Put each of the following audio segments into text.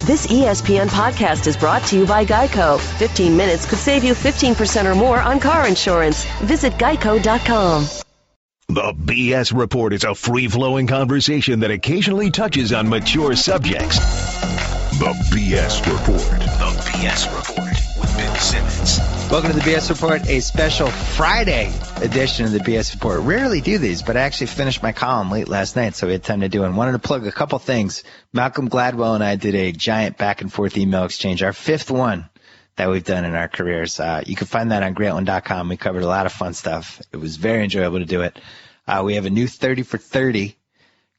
This ESPN podcast is brought to you by Geico. 15 minutes could save you 15% or more on car insurance. Visit geico.com. The BS Report is a free-flowing conversation that occasionally touches on mature subjects. The BS Report. The BS Report with Bill Simmons. Welcome to the BS Report, a special Friday edition of the BS Report. Rarely do these, but I actually finished my column late last night, so we had time to do it. And wanted to plug a couple things. Malcolm Gladwell and I did a giant back-and-forth email exchange, our fifth one that we've done in our careers. You can find that on greatland.com. We covered a lot of fun stuff. It was very enjoyable to do it. We have a new 30 for 30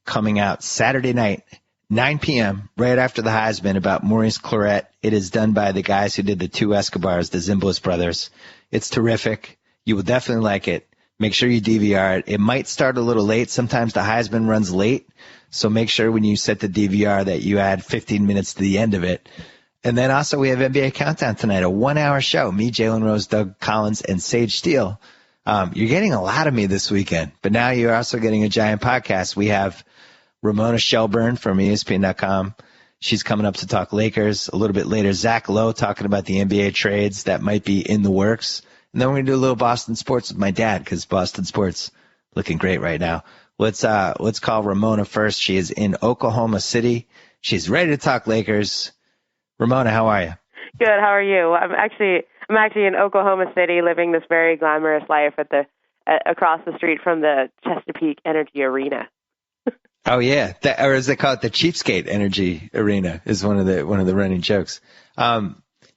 coming out Saturday night, 9 p.m., right after the Heisman, about Maurice Clarett. It is done by the guys who did the two Escobars, the Zimbalist brothers. It's terrific. You will definitely like it. Make sure you DVR it. It might start a little late. Sometimes the Heisman runs late, so make sure when you set the DVR that you add 15 minutes to the end of it. And then also we have NBA Countdown tonight, a 1-hour show. Me, Jalen Rose, Doug Collins, and Sage Steele. You're getting a lot of me this weekend, but now you're also getting a giant podcast. We have Ramona Shelburne from ESPN.com. She's coming up to talk Lakers. A little bit later, Zach Lowe talking about the NBA trades that might be in the works. And then we're going to do a little Boston sports with my dad because Boston sports looking great right now. Let's call Ramona first. She is in Oklahoma City. She's ready to talk Lakers. Ramona, how are you? Good. How are you? I'm actually in Oklahoma City, living this very glamorous life across the street from the Chesapeake Energy Arena. Oh yeah, or as they call it, the Cheapskate Energy Arena is one of the running jokes.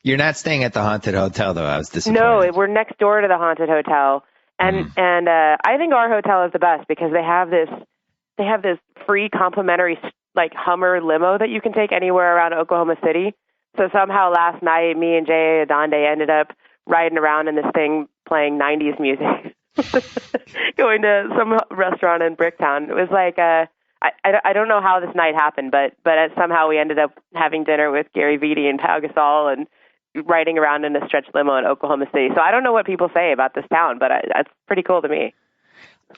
You're not staying at the haunted hotel though. I was disappointed. No, we're next door to the haunted hotel, and I think our hotel is the best because they have this free complimentary like Hummer limo that you can take anywhere around Oklahoma City. So somehow last night, me and Jay Adonde ended up riding around in this thing playing 90s music, going to some restaurant in Bricktown. It was like I don't know how this night happened, but somehow we ended up having dinner with Gary Vitti and Pau Gasol and riding around in a stretch limo in Oklahoma City. So I don't know what people say about this town, but it's pretty cool to me.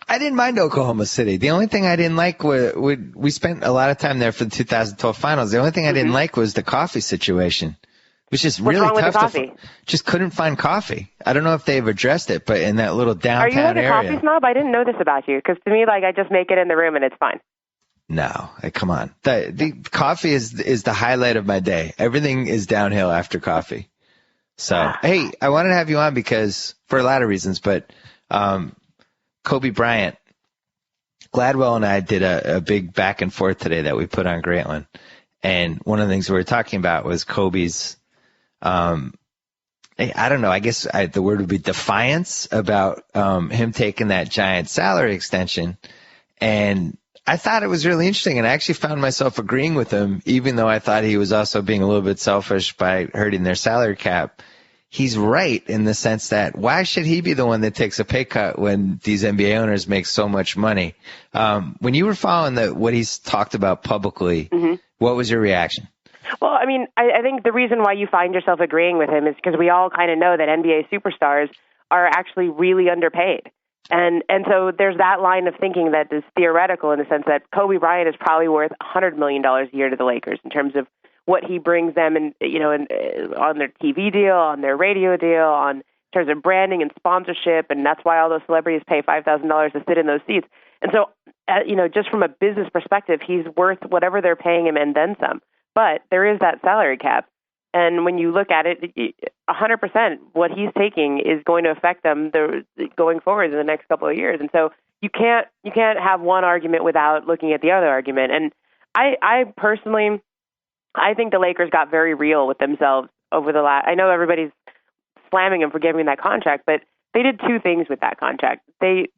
I didn't mind Oklahoma City. The only thing I didn't like was we spent a lot of time there for the 2012 finals. The only thing I didn't like was the coffee situation. It was just really tough. With the coffee? Just couldn't find coffee. I don't know if they've addressed it, but in that little downtown area. Are you like a coffee snob? I didn't know this about you because to me, like I just make it in the room and it's fine. No, come on. The coffee is the highlight of my day. Everything is downhill after coffee. So, hey, I wanted to have you on because for a lot of reasons, but Kobe Bryant, Gladwell and I did a big back and forth today that we put on Greatland. And one of the things we were talking about was Kobe's, I don't know, I guess the word would be defiance about him taking that giant salary extension. And I thought it was really interesting, and I actually found myself agreeing with him, even though I thought he was also being a little bit selfish by hurting their salary cap. He's right in the sense that why should he be the one that takes a pay cut when these NBA owners make so much money? When you were following what he's talked about publicly, what was your reaction? Well, I mean, I think the reason why you find yourself agreeing with him is because we all kind of know that NBA superstars are actually really underpaid. And so there's that line of thinking that is theoretical in the sense that Kobe Bryant is probably worth $100 million a year to the Lakers in terms of what he brings them on their TV deal, on their radio deal, in terms of branding and sponsorship. And that's why all those celebrities pay $5,000 to sit in those seats. And so, just from a business perspective, he's worth whatever they're paying him and then some. But there is that salary cap. And when you look at it, 100% what he's taking is going to affect them going forward in the next couple of years. And so you can't have one argument without looking at the other argument. And I personally, I think the Lakers got very real with themselves over the last. I know everybody's slamming him for giving that contract, but they did two things with that contract. They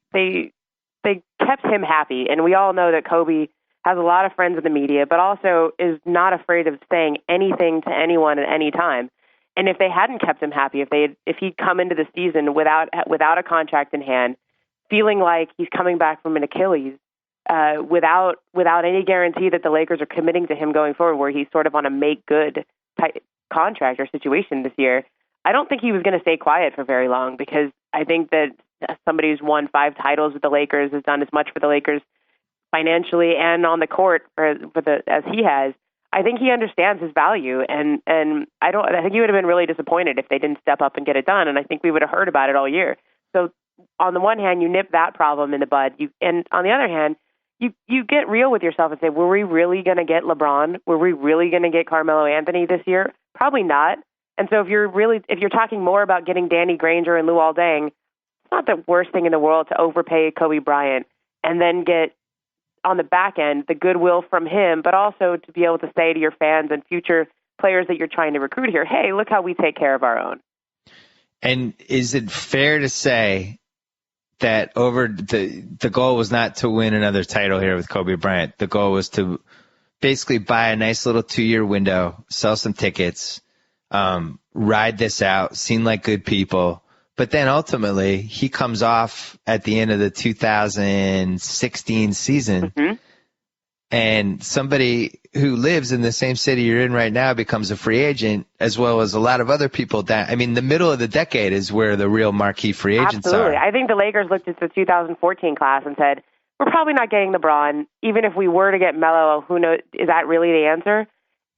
kept him happy, and we all know that Kobe has a lot of friends in the media, but also is not afraid of saying anything to anyone at any time. And if they hadn't kept him happy, if he'd come into the season without a contract in hand, feeling like he's coming back from an Achilles, without any guarantee that the Lakers are committing to him going forward, where he's sort of on a make good type contract or situation this year, I don't think he was going to stay quiet for very long, because I think that somebody who's won 5 titles with the Lakers, has done as much for the Lakers financially and on the court as he has. I think he understands his value, and I think he would have been really disappointed if they didn't step up and get it done, and I think we would have heard about it all year. So on the one hand, you nip that problem in the bud, and on the other hand, you get real with yourself and say, were we really going to get LeBron? Were we really going to get Carmelo Anthony this year? Probably not. And so if you're talking more about getting Danny Granger and Luol Deng, it's not the worst thing in the world to overpay Kobe Bryant and then get on the back end the goodwill from him, but also to be able to say to your fans and future players that you're trying to recruit here, hey, look how we take care of our own. And is it fair to say that the goal was not to win another title here with Kobe Bryant? The goal was to basically buy a nice little 2-year window, sell some tickets, ride this out, seem like good people. But then ultimately he comes off at the end of the 2016 season, and somebody who lives in the same city you're in right now becomes a free agent, as well as a lot of other people. I mean, the middle of the decade is where the real marquee free agents Absolutely. are. I think the Lakers looked at the 2014 class and said, we're probably not getting LeBron. Even if we were to get Melo, who knows, is that really the answer?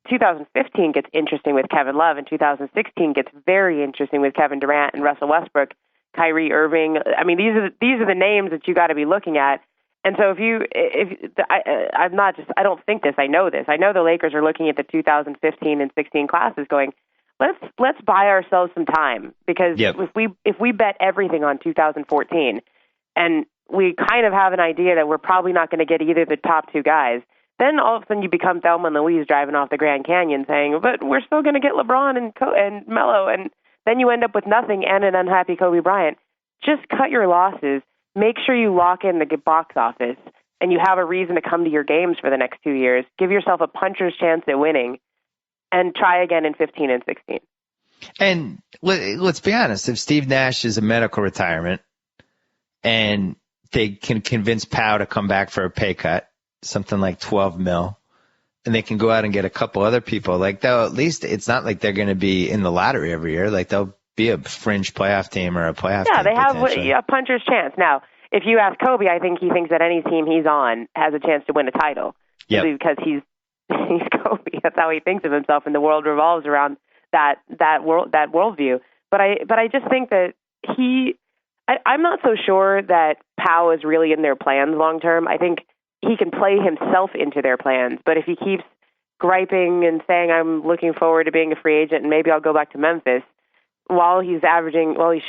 2015 gets interesting with Kevin Love, and 2016 gets very interesting with Kevin Durant and Russell Westbrook, Kyrie Irving. I mean, these are the names that you got to be looking at. And so I don't think this. I know this. I know the Lakers are looking at the 2015 and 16 classes, going, let's buy ourselves some time, because if we bet everything on 2014, and we kind of have an idea that we're probably not going to get either the top two guys, then all of a sudden you become Thelma and Louise driving off the Grand Canyon saying, but we're still going to get LeBron and Melo, and then you end up with nothing and an unhappy Kobe Bryant. Just cut your losses. Make sure you lock in the box office, and you have a reason to come to your games for the next 2 years. Give yourself a puncher's chance at winning, and try again in 15 and 16. And let's be honest, if Steve Nash is a medical retirement and they can convince Pau to come back for a pay cut, something like $12 million, and they can go out and get a couple other people, like they'll, at least it's not like they're going to be in the lottery every year. Like they'll be a fringe playoff team or a playoff team. Yeah, they have a puncher's chance. Now, if you ask Kobe, I think he thinks that any team he's on has a chance to win a title. Yep. Because he's Kobe. That's how he thinks of himself, and the world revolves around that worldview. But I just think that I'm not so sure that Pau is really in their plans long term. I think he can play himself into their plans, but if he keeps griping and saying, I'm looking forward to being a free agent and maybe I'll go back to Memphis, while he's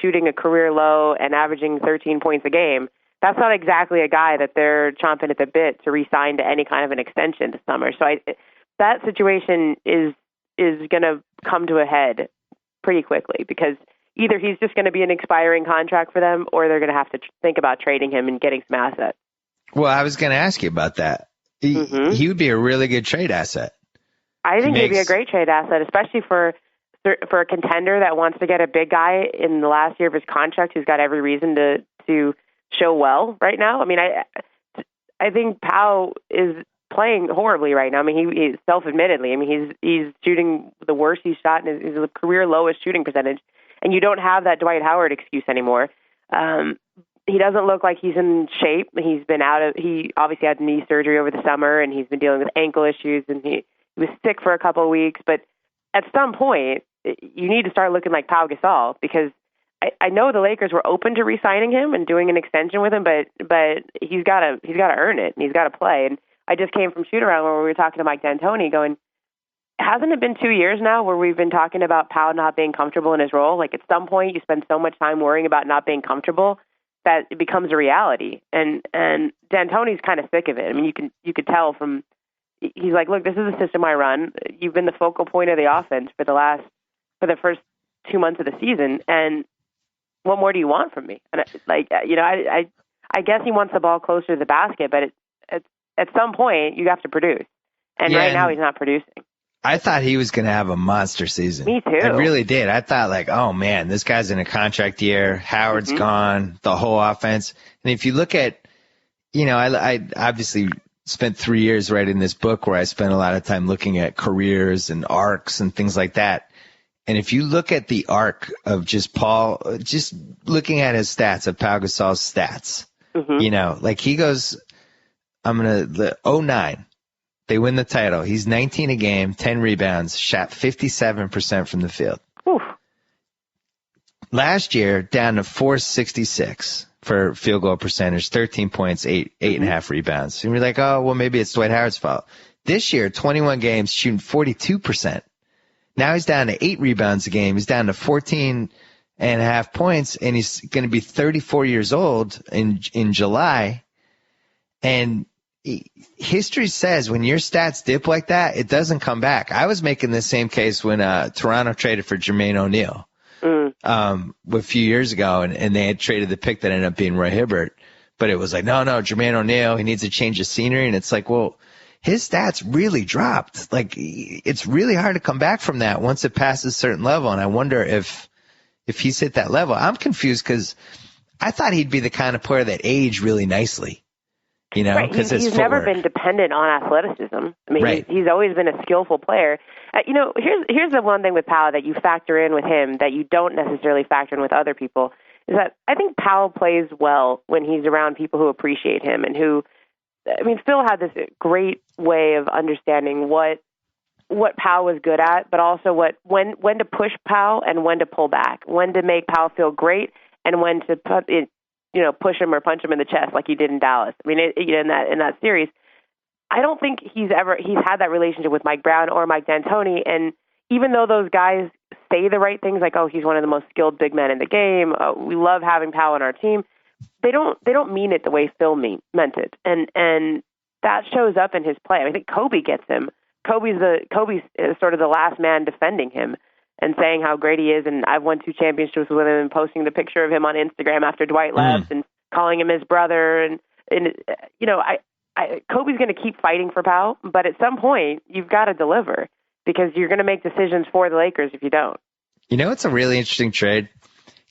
shooting a career low and averaging 13 points a game, that's not exactly a guy that they're chomping at the bit to re-sign to any kind of an extension this summer. So that situation is going to come to a head pretty quickly, because either he's just going to be an expiring contract for them, or they're going to have to think about trading him and getting some assets. Well, I was going to ask you about that. He would be a really good trade asset. I think he'd be a great trade asset, especially for a contender that wants to get a big guy in the last year of his contract who's got every reason to show well right now. I mean, I think Pau is playing horribly right now. I mean, he's self-admittedly. I mean, he's shooting the worst he's shot in his career lowest shooting percentage, and you don't have that Dwight Howard excuse anymore. He doesn't look like he's in shape. He obviously had knee surgery over the summer, and he's been dealing with ankle issues, and he was sick for a couple of weeks. But at some point, you need to start looking like Pau Gasol, because I know the Lakers were open to re-signing him and doing an extension with him, but he's got to earn it, and he's got to play. And I just came from shoot around where we were talking to Mike D'Antoni, going, hasn't it been 2 years now where we've been talking about Pau not being comfortable in his role? Like, at some point, you spend so much time worrying about not being comfortable that it becomes a reality. And D'Antoni's kind of sick of it. I mean, you could tell from, he's like, look, this is the system I run. You've been the focal point of the offense for the first 2 months of the season, and what more do you want from me? And I guess he wants the ball closer to the basket, but at some point you have to produce. And right now he's not producing. I thought he was going to have a monster season. Me too. I really did. I thought, like, oh man, this guy's in a contract year. Howard's gone, the whole offense. And if you look at, I obviously spent 3 years writing this book where I spent a lot of time looking at careers and arcs and things like that. And if you look at the arc of just looking at his stats, of Pau Gasol's stats, like he goes, the 09 They win the title. He's 19 a game, 10 rebounds, shot 57% from the field. Oof. Last year, down to 466 for field goal percentage, 13 points, eight and a half rebounds. And we're like, oh, well, maybe it's Dwight Howard's fault. This year, 21 games, shooting 42%. Now he's down to 8 rebounds a game. He's down to 14 and a half points, and he's going to be 34 years old in July. And history says when your stats dip like that, it doesn't come back. I was making the same case when Toronto traded for Jermaine O'Neal a few years ago, and they had traded the pick that ended up being Roy Hibbert. But it was like, no, Jermaine O'Neal, he needs a change of scenery. And it's like, well, his stats really dropped. Like, it's really hard to come back from that once it passes a certain level. And I wonder if he's hit that level. I'm confused because I thought he'd be the kind of player that aged really nicely. You know, right. He's never been dependent on athleticism. I mean, right. he's always been a skillful player. Here's the one thing with Powell that you factor in with him that you don't necessarily factor in with other people is that I think Powell plays well when he's around people who appreciate him and who, I mean, Phil had this great way of understanding what Powell was good at, but also when to push Powell and when to pull back, when to make Powell feel great and when to push him or punch him in the chest like he did in Dallas. I mean, in that series, I don't think he's had that relationship with Mike Brown or Mike D'Antoni. And even though those guys say the right things, like, oh, he's one of the most skilled big men in the game, we love having Powell on our team, they don't mean it the way Phil meant it. And that shows up in his play. I mean, I think Kobe gets him. Kobe's sort of the last man defending him and saying how great he is, and I've won 2 championships with him, and posting the picture of him on Instagram after Dwight left, and calling him his brother, and Kobe's going to keep fighting for Powell, but at some point you've got to deliver because you're going to make decisions for the Lakers if you don't. You know, it's a really interesting trade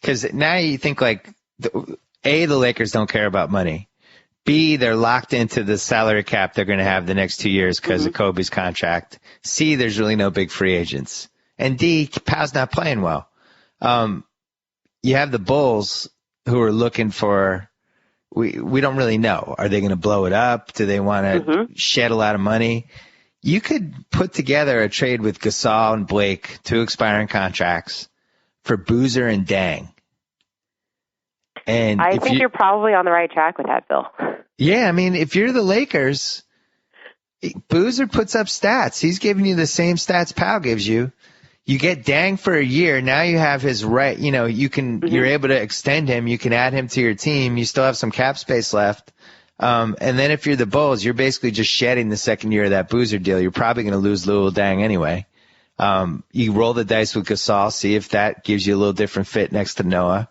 because now you think like the Lakers don't care about money. B, they're locked into the salary cap they're going to have the next 2 years because of Kobe's contract. C, there's really no big free agents. And D, Powell's not playing well. You have the Bulls who are looking for, we don't really know. Are they going to blow it up? Do they want to shed a lot of money? You could put together a trade with Gasol and Blake, 2 expiring contracts, for Boozer and Dang. And I think you're probably on the right track with that, Bill. Yeah, I mean, if you're the Lakers, Boozer puts up stats. He's giving you the same stats Powell gives you. You get Dang for a year. Now you have his right. You know, you're able to extend him. You can add him to your team. You still have some cap space left. And then if you're the Bulls, you're basically just shedding the second year of that Boozer deal. You're probably going to lose Luol Deng anyway. You roll the dice with Gasol, see if that gives you a little different fit next to Noah.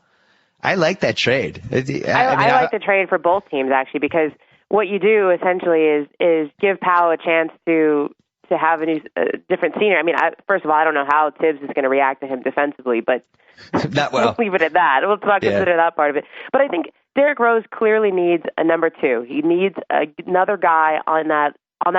I like that trade. I like the trade for both teams, actually, because what you do essentially is give Powell a chance to have a different scenery. I mean, first of all, I don't know how Tibbs is going to react to him defensively, but not well. Let's leave it at that. Let's not consider that part of it. But I think Derrick Rose clearly needs a number 2. He needs another guy on that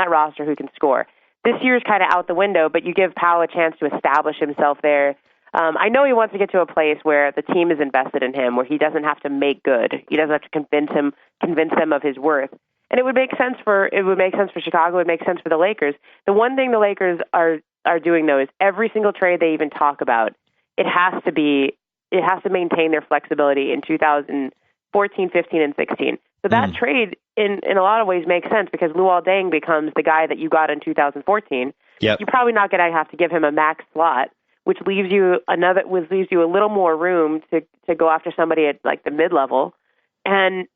roster who can score. This year's kind of out the window, but you give Powell a chance to establish himself there. I know he wants to get to a place where the team is invested in him, where he doesn't have to make good. He doesn't have to convince them of his worth. And it would make sense for Chicago. It would make sense for the Lakers. The one thing the Lakers are doing though is every single trade they even talk about, it has to maintain their flexibility in 2014, 15, and 16. So that trade in a lot of ways makes sense because Luol Deng becomes the guy that you got in 2014. Yep. You're probably not going to have to give him a max slot, which leaves you a little more room to go after somebody at like the mid-level. And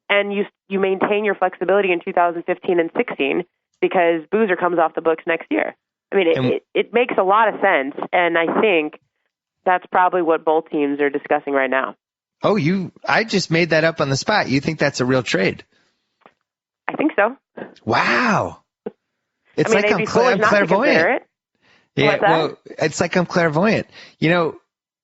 you maintain your flexibility in 2015 and 16 because Boozer comes off the books next year. I mean, it makes a lot of sense, and I think that's probably what both teams are discussing right now. Oh, I just made that up on the spot. You think that's a real trade? I think so. Wow. It's like I'm clairvoyant. Yeah, well, it's like I'm clairvoyant. You know,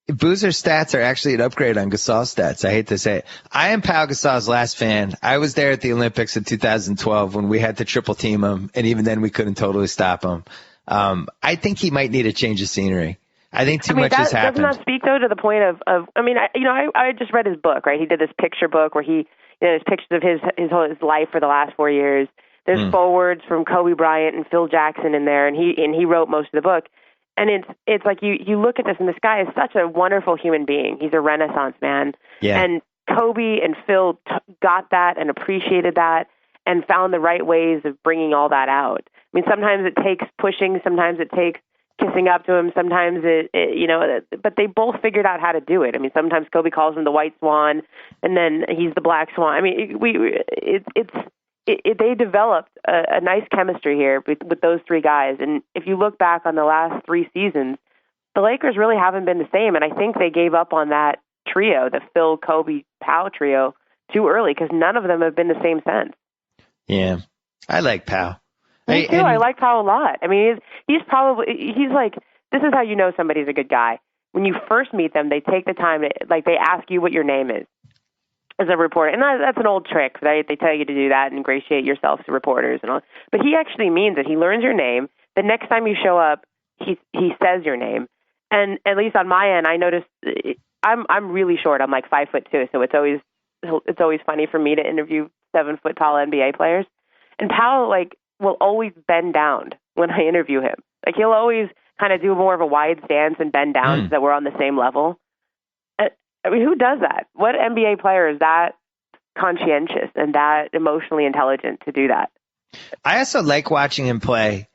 Boozer's stats are actually an upgrade on Gasol's stats. I hate to say it. I am Pau Gasol's last fan. I was there at the Olympics in 2012 when we had to triple team him, and even then we couldn't totally stop him. I think he might need a change of scenery. I think too much has happened. Doesn't that speak, though, to the point of I just read his book, right? He did this picture book where he, his pictures of his life for the last 4 years. There's forwards from Kobe Bryant and Phil Jackson in there, and he wrote most of the book. And it's like you look at this, and this guy is such a wonderful human being. He's a Renaissance man. Yeah. And Kobe and Phil got that and appreciated that and found the right ways of bringing all that out. I mean, sometimes it takes pushing, sometimes it takes kissing up to him, sometimes but they both figured out how to do it. I mean, sometimes Kobe calls him the white swan, and then he's the black swan. I mean, they developed a nice chemistry here with those three guys. And if you look back on the last 3 seasons, the Lakers really haven't been the same. And I think they gave up on that trio, the Phil, Kobe, Pau trio, too early, because none of them have been the same since. Yeah, I like Pau. Me too. I like Pau a lot. I mean, he's like, this is how you know somebody's a good guy. When you first meet them, they take the time to, like, they ask you what your name is as a reporter. And that's an old trick, right? They tell you to do that and ingratiate yourself to reporters and all. But he actually means it. He learns your name. The next time you show up, he says your name. And at least on my end, I noticed I'm really short. I'm like 5'2", so it's always funny for me to interview 7-foot tall NBA players. And Powell will always bend down when I interview him. Like, he'll always kind of do more of a wide stance and bend down so that we're on the same level. I mean, who does that? What NBA player is that conscientious and that emotionally intelligent to do that? I also like watching him play.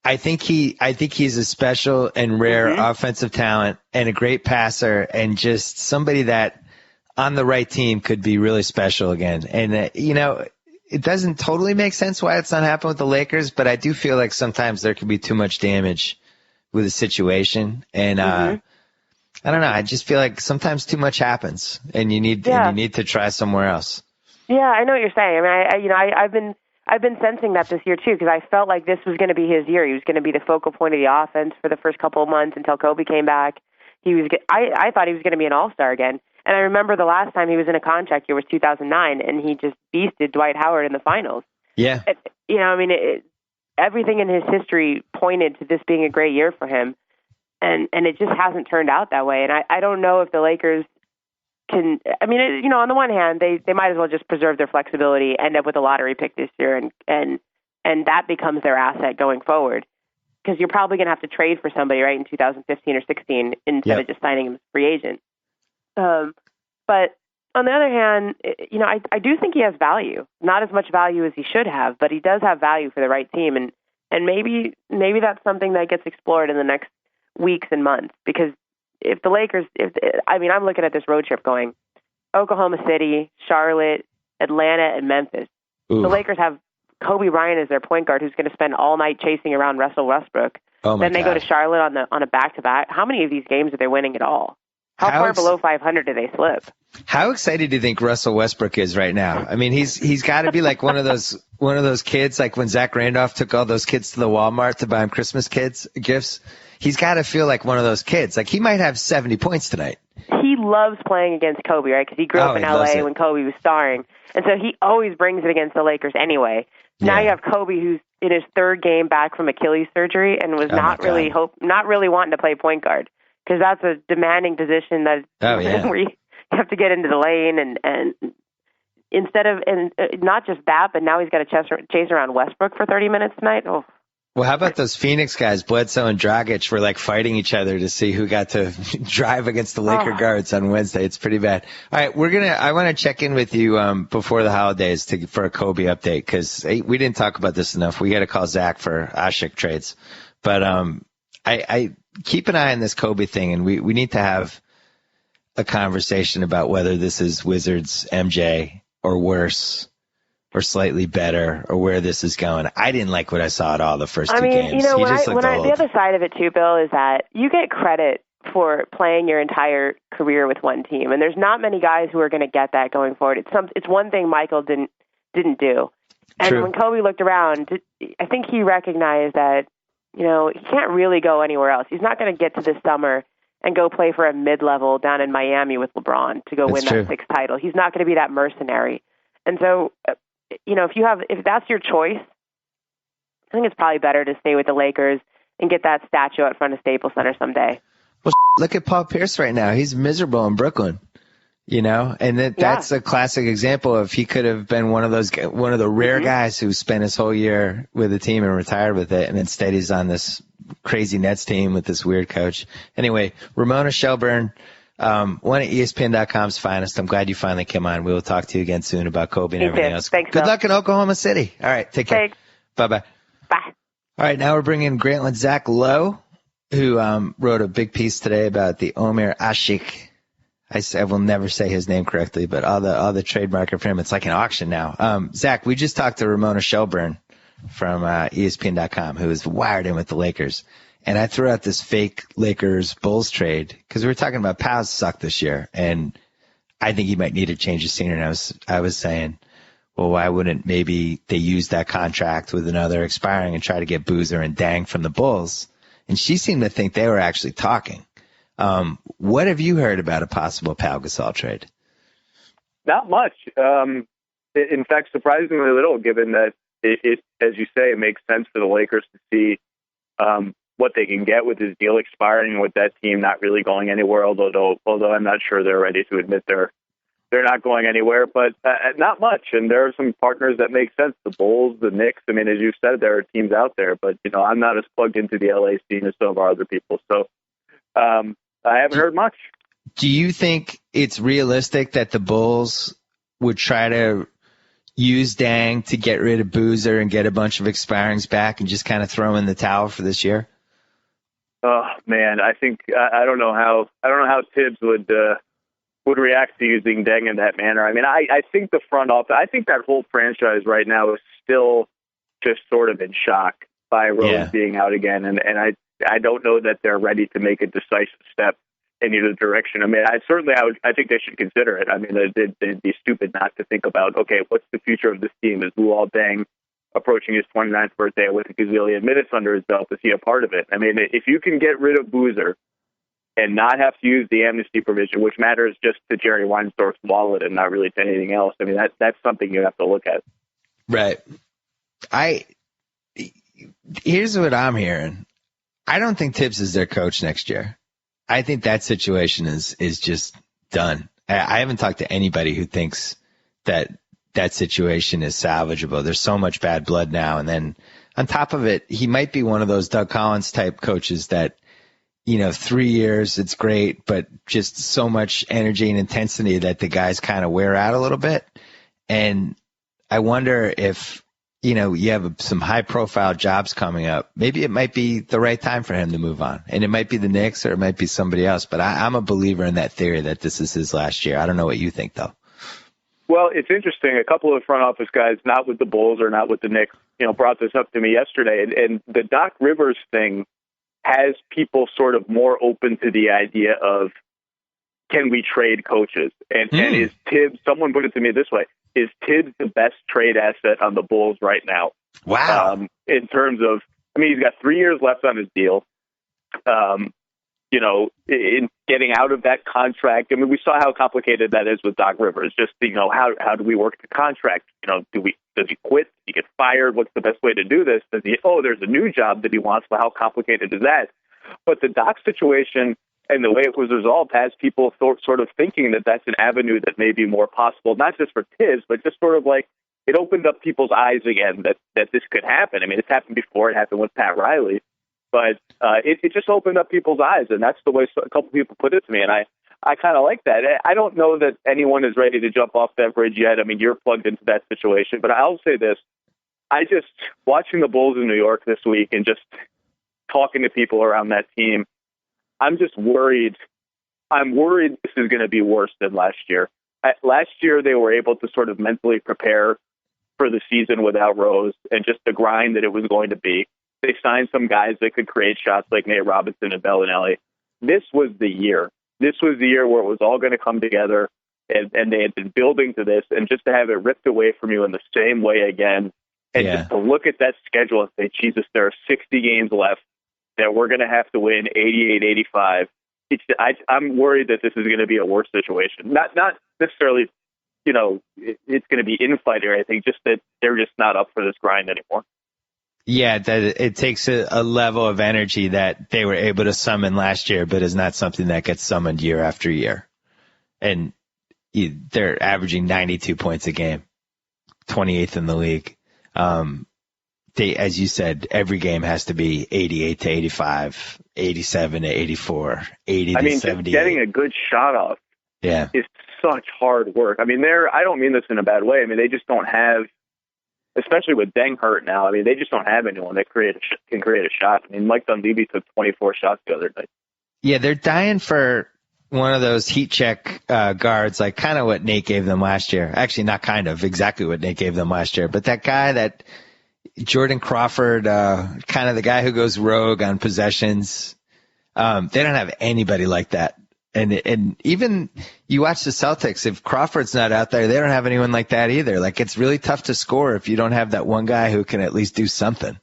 I think he's a special and rare offensive talent and a great passer and just somebody that on the right team could be really special again. And, it doesn't totally make sense why it's not happening with the Lakers, but I do feel like sometimes there can be too much damage with a situation. And I don't know. I just feel like sometimes too much happens and you need to try somewhere else. Yeah, I know what you're saying. I mean, I've been sensing that this year too, because I felt like this was going to be his year. He was going to be the focal point of the offense for the first couple of months until Kobe came back. I thought he was going to be an all-star again. And I remember the last time he was in a contract year was 2009, and he just beasted Dwight Howard in the finals. Yeah. Everything in his history pointed to this being a great year for him, and it just hasn't turned out that way. And I don't know if the Lakers can. I mean, on the one hand, they might as well just preserve their flexibility, end up with a lottery pick this year, and that becomes their asset going forward. Because you're probably going to have to trade for somebody, right, in 2015 or 16 instead of just signing him as a free agent. But on the other hand, I do think he has value. Not as much value as he should have, but he does have value for the right team. And maybe that's something that gets explored in the next weeks and months. Because if the Lakers, I'm looking at this road trip going Oklahoma City, Charlotte, Atlanta, and Memphis. Ooh. The Lakers have Kobe Bryant as their point guard, who's going to spend all night chasing around Russell Westbrook. Oh my then they God. go to Charlotte on a back-to-back. How many of these games are they winning at all? How far below 500 do they slip? How excited do you think Russell Westbrook is right now? I mean, he's got to be like one of those kids, like when Zach Randolph took all those kids to the Walmart to buy him Christmas gifts. He's got to feel like one of those kids. Like, he might have 70 points tonight. He loves playing against Kobe, right? Because he grew up in L.A. when Kobe was starring. And so he always brings it against the Lakers anyway. Now you have Kobe, who's in his 3rd game back from Achilles surgery and was not really wanting to play point guard. Because that's a demanding position where you have to get into the lane and not just that, but now he's got to chase around Westbrook for 30 minutes tonight. Oh. Well, how about those Phoenix guys, Bledsoe and Dragic, were like fighting each other to see who got to drive against the Laker guards on Wednesday. It's pretty bad. All right, I want to check in with you before the holidays for a Kobe update, because we didn't talk about this enough. We got to call Zach for Ashik trades, but I keep an eye on this Kobe thing, and we need to have a conversation about whether this is Wizards MJ or worse or slightly better or where this is going. I didn't like what I saw at all the first two games. The other side of it too, Bill, is that you get credit for playing your entire career with one team, and there's not many guys who are going to get that going forward. It's one thing Michael didn't do, and True. When Kobe looked around, I think he recognized that he can't really go anywhere else. He's not going to get to this summer and go play for a mid-level down in Miami with LeBron to go win that 6th title. He's not going to be that mercenary. And so, if that's your choice, I think it's probably better to stay with the Lakers and get that statue out front of Staples Center someday. Well, look at Paul Pierce right now. He's miserable in Brooklyn. And that's a classic example of he could have been one of the rare guys who spent his whole year with the team and retired with it, and instead he's on this crazy Nets team with this weird coach. Anyway, Ramona Shelburne, one of ESPN.com's finest. I'm glad you finally came on. We will talk to you again soon about Kobe and everything else. Thanks, Good luck in Oklahoma City. All right, take care. Thanks. Bye-bye. Bye. All right, now we're bringing Grantland Zach Lowe, who wrote a big piece today about the Omer Ashik. I will never say his name correctly, but all the trademark for him, it's like an auction now. Zach, we just talked to Ramona Shelburne from ESPN.com, who is wired in with the Lakers. And I threw out this fake Lakers-Bulls trade because we were talking about Paz suck this year, and I think he might need a change of scenery. And I was saying, well, why wouldn't maybe they use that contract with another expiring and try to get Boozer and Dang from the Bulls? And she seemed to think they were actually talking. What have you heard about a possible Pau Gasol trade? Not much. In fact, surprisingly little, given that it, as you say, it makes sense for the Lakers to see what they can get with his deal expiring and with that team not really going anywhere, although I'm not sure they're ready to admit they're not going anywhere, but not much. And there are some partners that make sense. The Bulls, the Knicks. I mean, as you said, there are teams out there, but, I'm not as plugged into the LA scene as some of our other people. So I haven't heard much. Do you think it's realistic that the Bulls would try to use Dang to get rid of Boozer and get a bunch of expirings back and just kind of throw in the towel for this year? Oh man, I think I don't know how Tibbs would react to using Deng in that manner. I mean, I think the front office, I think that whole franchise right now is still just sort of in shock by Rose being out again, and I don't know that they're ready to make a decisive step in either direction. I mean, I think they should consider it. I mean, they'd be stupid not to think about, okay, what's the future of this team? Is Luol Deng approaching his 29th birthday with a gazillion minutes under his belt? Is he a part of it? I mean, if you can get rid of Boozer and not have to use the amnesty provision, which matters just to Jerry Weinstein's wallet and not really to anything else, I mean, that's something you have to look at. Right. Here's what I'm hearing. I don't think Tibbs is their coach next year. I think that situation is just done. I haven't talked to anybody who thinks that situation is salvageable. There's so much bad blood now. And then on top of it, he might be one of those Doug Collins type coaches that, 3 years, it's great, but just so much energy and intensity that the guys kind of wear out a little bit. And I wonder if, you have some high profile jobs coming up. Maybe it might be the right time for him to move on. And it might be the Knicks or it might be somebody else. But I'm a believer in that theory that this is his last year. I don't know what you think, though. Well, it's interesting. A couple of front office guys, not with the Bulls or not with the Knicks, brought this up to me yesterday. And the Doc Rivers thing has people sort of more open to the idea of, can we trade coaches? And is Tibbs, someone put it to me this way, is Tibbs the best trade asset on the Bulls right now? Wow. In terms of, he's got 3 years left on his deal. In getting out of that contract, we saw how complicated that is with Doc Rivers. Just, how do we work the contract? Does he quit? Does he get fired? What's the best way to do this? There's a new job that he wants. Well, how complicated is that? But the Doc situation and the way it was resolved has people sort of thinking that that's an avenue that may be more possible, not just for Tibbs, but just sort of like it opened up people's eyes again that this could happen. It's happened before. It happened with Pat Riley. But it just opened up people's eyes, and that's the way a couple people put it to me, and I kind of like that. I don't know that anyone is ready to jump off that bridge yet. You're plugged into that situation, but I'll say this. Watching the Bulls in New York this week and just talking to people around that team, I'm just worried. I'm worried this is going to be worse than last year. Last year, they were able to sort of mentally prepare for the season without Rose and just the grind that it was going to be. They signed some guys that could create shots like Nate Robinson and Bellinelli. This was the year. This was the year where it was all going to come together, and they had been building to this, and just to have it ripped away from you in the same way again, and just to look at that schedule and say, Jesus, there are 60 games left that we're going to have to win 88, 85. I'm worried that this is going to be a worse situation. Not necessarily, it's going to be infight or anything, just that they're just not up for this grind anymore. Yeah, that it takes a level of energy that they were able to summon last year, but is not something that gets summoned year after year. And they're averaging 92 points a game, 28th in the league. As you said, every game has to be 88 to 85, 87 to 84, 80 to 78. Just getting a good shot off is such hard work. I mean, I don't mean this in a bad way. I mean, they just don't have, especially with Deng hurt now, I mean, they just don't have anyone that can create a shot. I mean, Mike Dunleavy took 24 shots the other night. Yeah, they're dying for one of those heat check guards, like kind of what Nate gave them last year. Actually, not kind of, exactly what Nate gave them last year. But that guy, that Jordan Crawford, kind of the guy who goes rogue on possessions. They don't have anybody like that. And even you watch the Celtics, if Crawford's not out there, they don't have anyone like that either. Like, it's really tough to score if you don't have that one guy who can at least do something.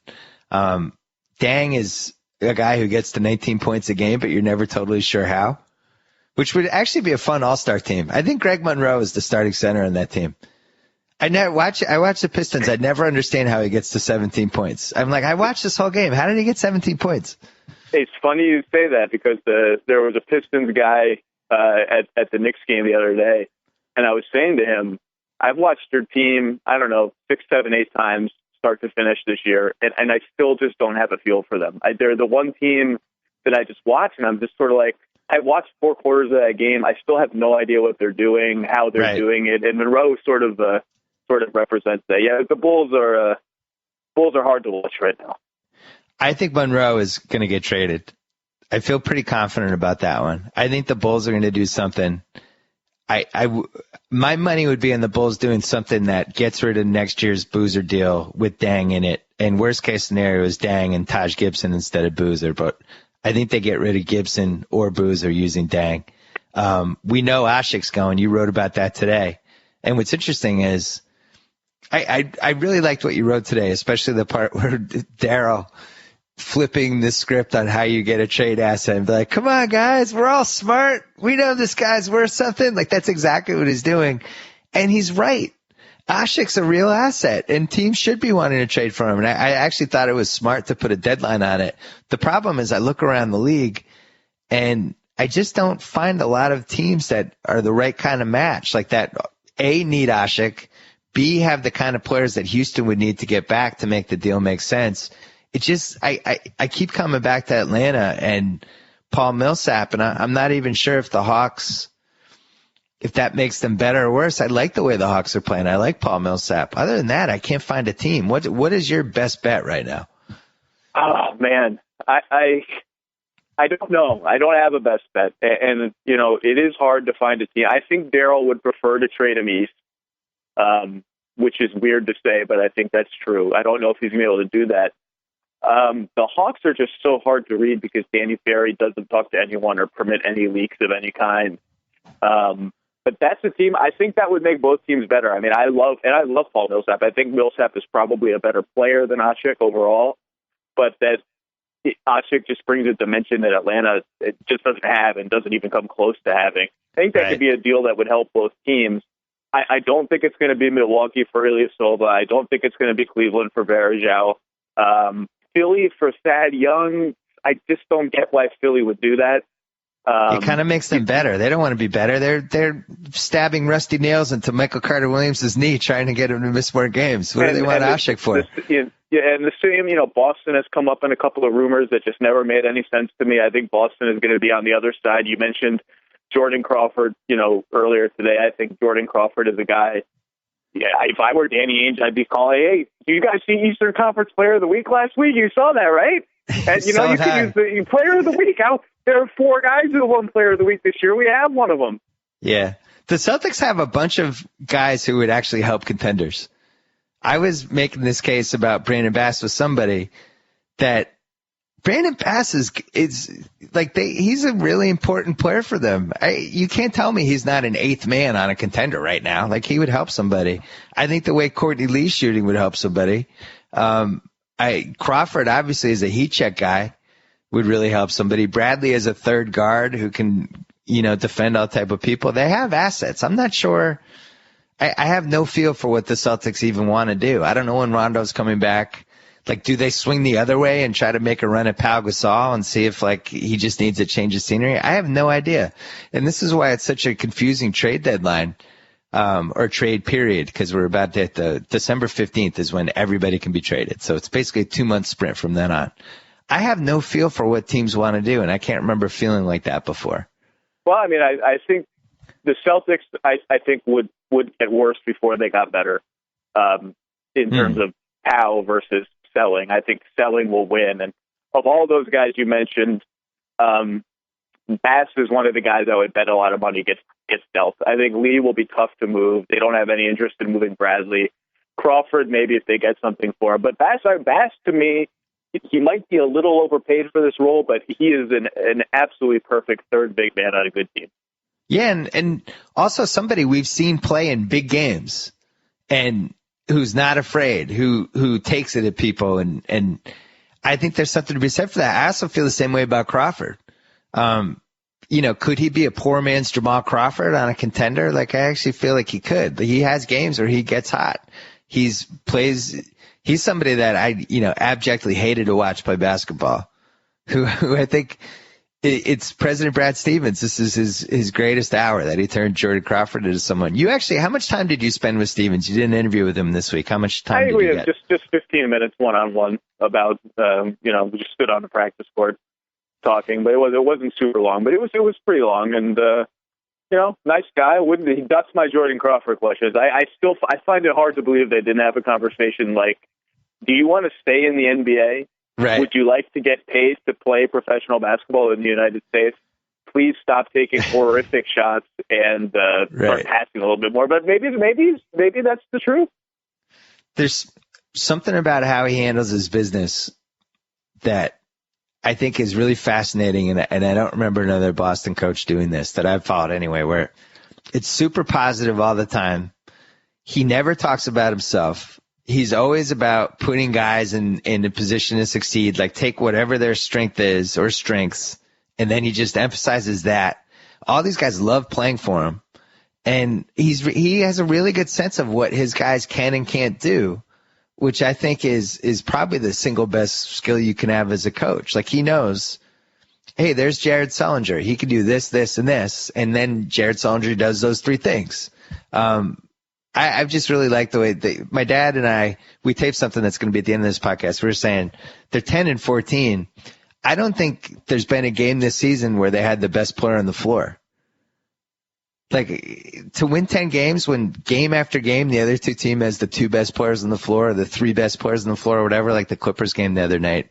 Deng is a guy who gets to 19 points a game, but you're never totally sure how, which would actually be a fun all-star team. I think Greg Monroe is the starting center on that team. I watch the Pistons. I never understand how he gets to 17 points. I'm like, I watched this whole game. How did he get 17 points? It's funny you say that because there was a Pistons guy at the Knicks game the other day, and I was saying to him, I've watched their team, I don't know, 6, 7, 8 times start to finish this year, and I still just don't have a feel for them. They're the one team that I just watch, and I'm just sort of like, I watched 4 quarters of that game. I still have no idea what they're doing, how they're doing it, and Monroe sort of represents that. Yeah, the Bulls are hard to watch right now. I think Monroe is going to get traded. I feel pretty confident about that one. I think the Bulls are going to do something. My money would be on the Bulls doing something that gets rid of next year's Boozer deal with Deng in it. And worst case scenario is Deng and Taj Gibson instead of Boozer. But I think they get rid of Gibson or Boozer using Deng. We know Ashik's going. You wrote about that today. And what's interesting is I really liked what you wrote today, especially the part where Daryl flipping the script on how you get a trade asset and be like, come on, guys, we're all smart. We know this guy's worth something. Like, that's exactly what he's doing. And he's right. Ashik's a real asset, and teams should be wanting to trade for him. And I actually thought it was smart to put a deadline on it. The problem is I look around the league, and I just don't find a lot of teams that are the right kind of match. Like that, A, need Ashik, B, have the kind of players that Houston would need to get back to make the deal make sense. It just, I keep coming back to Atlanta and Paul Millsap, and I'm not even sure if the Hawks, if that makes them better or worse. I like the way the Hawks are playing. I like Paul Millsap. Other than that, I can't find a team. What is your best bet right now? Oh, man. I don't know. I don't have a best bet. And, you know, it is hard to find a team. I think Daryl would prefer to trade him east, which is weird to say, but I think that's true. I don't know if he's going to be able to do that. The Hawks are just so hard to read because Danny Ferry doesn't talk to anyone or permit any leaks of any kind. But that's a team. I think that would make both teams better. I mean, I love Paul Millsap. I think Millsap is probably a better player than Ashik overall, but that Ashik just brings a dimension that Atlanta it just doesn't have and doesn't even come close to having. I think that could be a deal that would help both teams. I don't think it's going to be Milwaukee for Ilyasova. I don't think it's going to be Cleveland for Varejao. Philly for Thad Young, I just don't get why Philly would do that. It kind of makes them better. They don't want to be better. They're stabbing rusty nails into Michael Carter Williams' knee trying to get him to miss more games. What do they want Ashik for? And the same, Boston has come up in a couple of rumors that just never made any sense to me. I think Boston is going to be on the other side. You mentioned Jordan Crawford, earlier today. I think Jordan Crawford is a guy. Yeah, if I were Danny Ainge, I'd be calling, hey, you guys see Eastern Conference Player of the Week last week? You saw that, right? And, you can use the Player of the Week. There are 4 guys who won Player of the Week this year. We have one of them. Yeah. The Celtics have a bunch of guys who would actually help contenders. I was making this case about Brandon Bass with somebody that Brandon Bass is like he's a really important player for them. You can't tell me he's not an 8th man on a contender right now. Like, he would help somebody. I think the way Courtney Lee's shooting would help somebody. Crawford obviously is a heat check guy, would really help somebody. Bradley is a third guard who can, defend all type of people. They have assets. I'm not sure. I have no feel for what the Celtics even want to do. I don't know when Rondo's coming back. Like, do they swing the other way and try to make a run at Pau Gasol and see if, like, he just needs a change of scenery? I have no idea. And this is why it's such a confusing trade deadline, or trade period, because we're about to hit the December 15th is when everybody can be traded. So it's basically a 2-month sprint from then on. I have no feel for what teams want to do, and I can't remember feeling like that before. Well, I mean, I think the Celtics, I think, would get worse before they got better, in terms of Pau versus selling. I think selling will win. And of all those guys you mentioned, Bass is one of the guys I would bet a lot of money gets dealt. I think Lee will be tough to move. They don't have any interest in moving Bradley. Crawford, maybe if they get something for him. But Bass to me, he might be a little overpaid for this role, but he is an absolutely perfect third big man on a good team. Yeah, and also somebody we've seen play in big games and who's not afraid, who takes it at people, and I think there's something to be said for that. I also feel the same way about Crawford. Could he be a poor man's Jamal Crawford on a contender? Like, I actually feel like he could. He has games where he gets hot. He's somebody that I, abjectly hated to watch play basketball, who I think it's President Brad Stevens. This is his greatest hour, that he turned Jordan Crawford into someone. How much time did you spend with Stevens? You did an interview with him this week. How much time did you get? Just 15 minutes one-on-one about, we just stood on the practice court talking, but it wasn't super long, but it was pretty long, and, nice guy. That's my Jordan Crawford questions. I find it hard to believe they didn't have a conversation like, do you want to stay in the NBA? Right. Would you like to get paid to play professional basketball in the United States? Please stop taking horrific shots and start passing a little bit more. But maybe that's the truth. There's something about how he handles his business that I think is really fascinating, and I don't remember another Boston coach doing this that I've followed anyway, where it's super positive all the time. He never talks about himself. He's always about putting guys in a position to succeed, like take whatever their strength is or strengths, and then he just emphasizes that. All these guys love playing for him, and he has a really good sense of what his guys can and can't do, which I think is probably the single best skill you can have as a coach. Like, he knows, hey, there's Jared Sullinger. He can do this, this, and this, and then Jared Sullinger does those three things. I've just really liked the way my dad and we taped something that's going to be at the end of this podcast. We were saying they're 10-14. I don't think there's been a game this season where they had the best player on the floor. Like, to win 10 games when game after game the other two team has the two best players on the floor, or the three best players on the floor, or whatever, like the Clippers game the other night,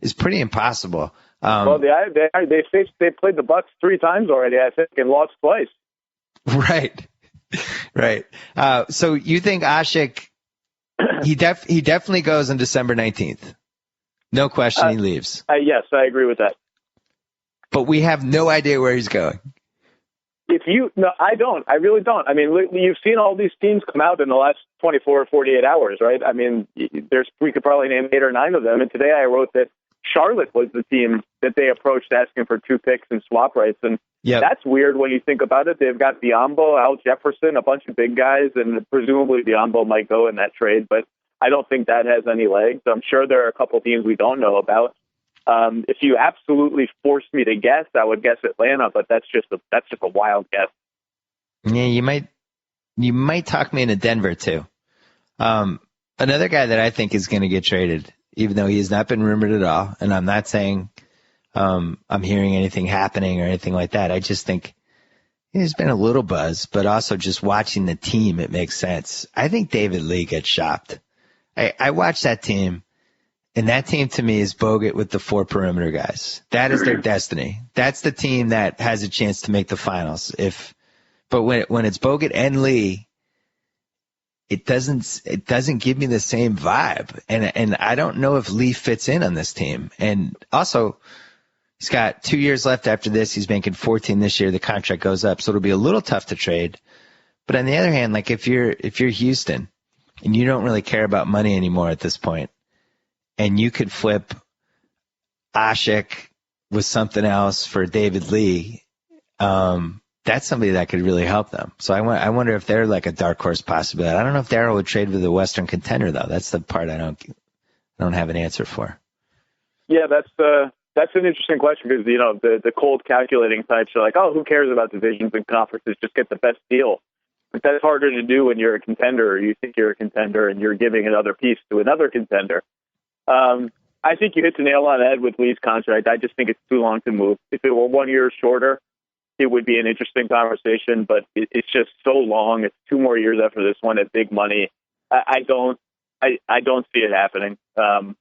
is pretty impossible. Well, they played the Bucks 3 times already, I think, and lost twice. Right. Right. So you think Asik, he definitely goes on December 19th. No question, he leaves. Yes, I agree with that. But we have no idea where he's going. No, I don't. I really don't. I mean, you've seen all these teams come out in the last 24 or 48 hours, right? I mean, we could probably name 8 or 9 of them. And today I wrote that Charlotte was the team that they approached asking for 2 picks and swap rights. And that's weird when you think about it. They've got Biyombo, Al Jefferson, a bunch of big guys, and presumably Biyombo might go in that trade. But I don't think that has any legs. I'm sure there are a couple teams we don't know about. If you absolutely forced me to guess, I would guess Atlanta, but that's just a wild guess. Yeah, you might talk me into Denver too. Another guy that I think is going to get traded, even though he has not been rumored at all, and I'm not saying I'm hearing anything happening or anything like that. I just think there's been a little buzz, but also just watching the team, it makes sense. I think David Lee gets shopped. I watched that team. And that team to me is Bogut with the 4 perimeter guys. That is their destiny. That's the team that has a chance to make the finals. But when it's Bogut and Lee, it doesn't give me the same vibe. And I don't know if Lee fits in on this team. And also, he's got 2 years left after this. He's making 14 this year. The contract goes up, so it'll be a little tough to trade. But on the other hand, like if you're Houston and you don't really care about money anymore at this point, and you could flip Asik with something else for David Lee, that's somebody that could really help them. So I wonder if they're like a dark horse possibility. I don't know if Darryl would trade with a Western contender, though. That's the part I don't I don't have an answer for. Yeah, that's an interesting question because, the cold calculating types are like, oh, who cares about divisions and conferences? Just get the best deal. But that's harder to do when you're a contender or you think you're a contender and you're giving another piece to another contender. I think you hit the nail on the head with Lee's contract. I just think it's too long to move. If it were 1 year shorter, it would be an interesting conversation, but it's just so long. It's 2 more years after this one at big money. I don't see it happening. But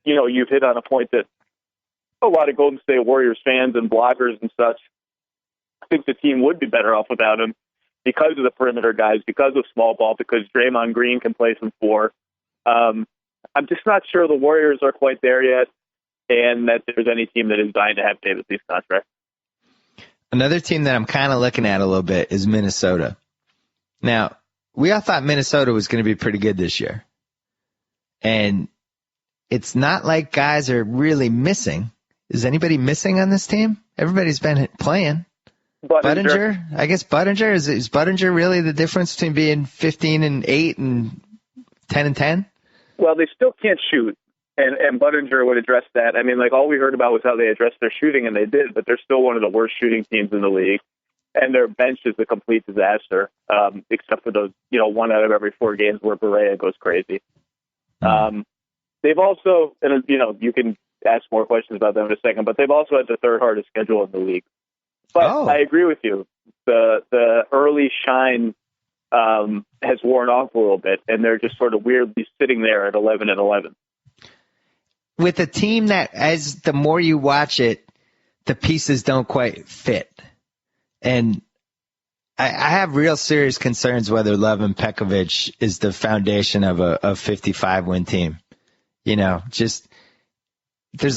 you've hit on a point that a lot of Golden State Warriors fans and bloggers and such think the team would be better off without him because of the perimeter guys, because of small ball, because Draymond Green can play some 4. I'm just not sure the Warriors are quite there yet, and that there's any team that is dying to have David Lee's contract. Another team that I'm kind of looking at a little bit is Minnesota. Now, we all thought Minnesota was going to be pretty good this year. And it's not like guys are really missing. Is anybody missing on this team? Everybody's been playing. Budinger? I guess Budinger. Is Budinger really the difference between being 15-8 and 10-10? Well, they still can't shoot, and Budinger would address that. I mean, all we heard about was how they addressed their shooting, and they did, but they're still one of the worst shooting teams in the league, and their bench is a complete disaster, except for those, 1 out of every 4 games where Barea goes crazy. They've also, and you can ask more questions about them in a second, but they've also had the 3rd hardest schedule in the league. But I agree with you. The early shine has worn off a little bit, and they're just sort of weirdly sitting there at 11-11. With a team that, as the more you watch it, the pieces don't quite fit. And I have real serious concerns whether Love and Pekovic is the foundation of a 55-win team. There's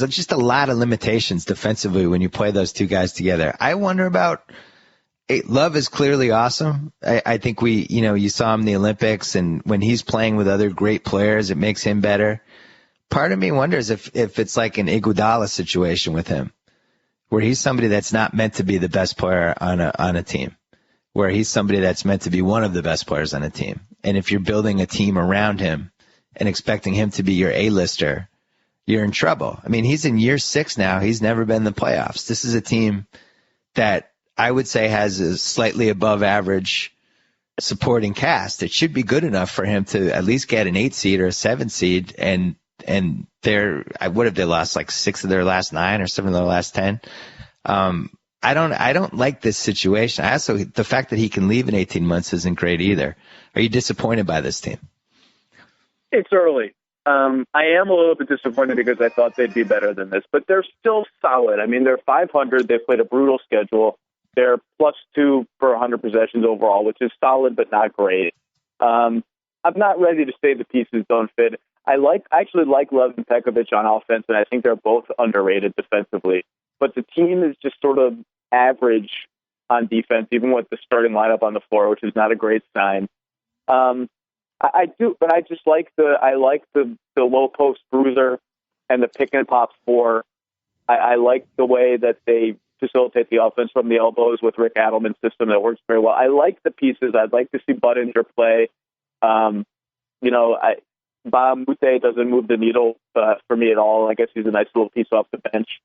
just a lot of limitations defensively when you play those 2 guys together. I wonder about Love is clearly awesome. I think you saw him in the Olympics, and when he's playing with other great players, it makes him better. Part of me wonders if it's like an Iguodala situation with him, where he's somebody that's not meant to be the best player on a team, where he's somebody that's meant to be one of the best players on a team. And if you're building a team around him and expecting him to be your A-lister, you're in trouble. I mean, he's in year 6 now. He's never been in the playoffs. This is a team that I would say has a slightly above average supporting cast. It should be good enough for him to at least get an 8 seed or a 7 seed. And what have they lost? Like 6 of their last 9 or 7 of their last 10. I don't like this situation. The fact that he can leave in 18 months isn't great either. Are you disappointed by this team? It's early. I am a little bit disappointed because I thought they'd be better than this, but they're still solid. I mean, they're 500. They've played a brutal schedule. They're +2 for 100 possessions overall, which is solid but not great. I'm not ready to say the pieces don't fit. I actually like Love and Pekovic on offense, and I think they're both underrated defensively. But the team is just sort of average on defense, even with the starting lineup on the floor, which is not a great sign. I do, but I just like the low post bruiser and the pick and pop 4. I like the way that they facilitate the offense from the elbows with Rick Adelman's system that works very well. I like the pieces. I'd like to see Budinger play. Bob Mute doesn't move the needle for me at all. I guess he's a nice little piece off the bench.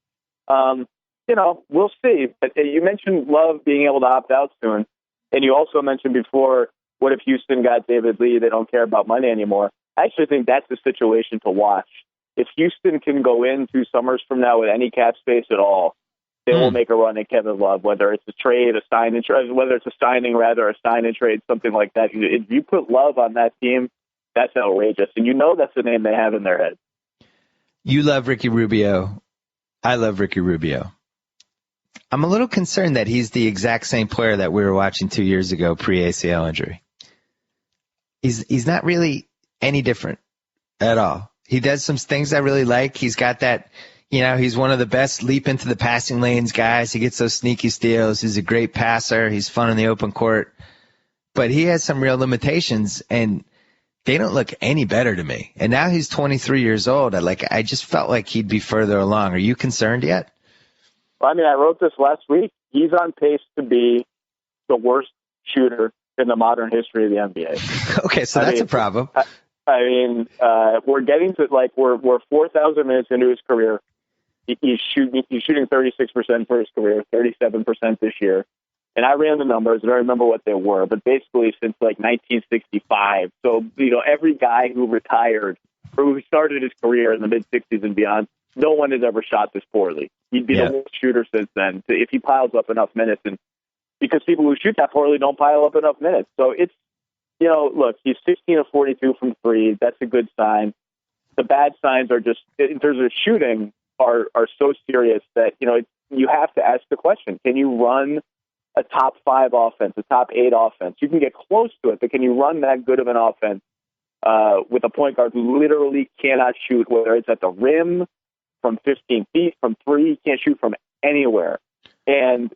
We'll see. But you mentioned Love being able to opt out soon, and you also mentioned before, what if Houston got David Lee? They don't care about money anymore. I actually think that's the situation to watch. If Houston can go in 2 summers from now with any cap space at all, they will make a run at Kevin Love, whether it's a trade, a sign and trade, whether it's a sign and trade, something like that. If you put Love on that team, that's outrageous. And that's the name they have in their head. You love Ricky Rubio. I love Ricky Rubio. I'm a little concerned that he's the exact same player that we were watching 2 years ago pre-ACL injury. He's not really any different at all. He does some things I really like. He's got that, he's one of the best leap into the passing lanes guys. He gets those sneaky steals. He's a great passer. He's fun in the open court. But he has some real limitations, and they don't look any better to me. And now he's 23 years old. I just felt like he'd be further along. Are you concerned yet? Well, I wrote this last week. He's on pace to be the worst shooter in the modern history of the NBA. Okay, so that's a problem. I mean, we're getting to we're 4,000 minutes into his career. He's shooting 36% for his career, 37% this year. And I ran the numbers. I don't remember what they were, but basically since 1965. So every guy who retired or who started his career in the mid 60s and beyond, no one has ever shot this poorly. He'd be the worst shooter since then if he piles up enough minutes, and because people who shoot that poorly don't pile up enough minutes. So it's look, he's 16 of 42 from three. That's a good sign. The bad signs are just in terms of shooting are so serious that you have to ask the question: can you run a top 5 offense, a top 8 offense? You can get close to it, but can you run that good of an offense with a point guard who literally cannot shoot, whether it's at the rim, from 15 feet, from three? He can't shoot from anywhere. And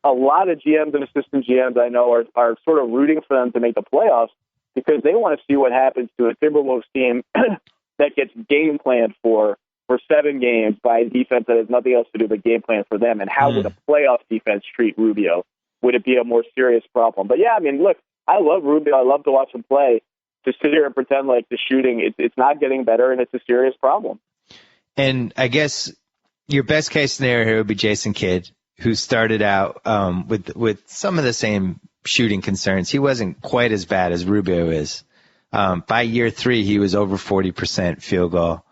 a lot of GMs and assistant GMs I know are sort of rooting for them to make the playoffs because they want to see what happens to a Timberwolves team that gets game planned for 7 games by a defense that has nothing else to do but game plan for them. And how would a playoff defense treat Rubio? Would it be a more serious problem? But yeah, I mean, look, I love Rubio. I love to watch him play. To sit here and pretend like the shooting, it's not getting better, and it's a serious problem. And I guess your best case scenario here would be Jason Kidd, who started out with some of the same shooting concerns. He wasn't quite as bad as Rubio is. By year 3, he was over 40% field goal.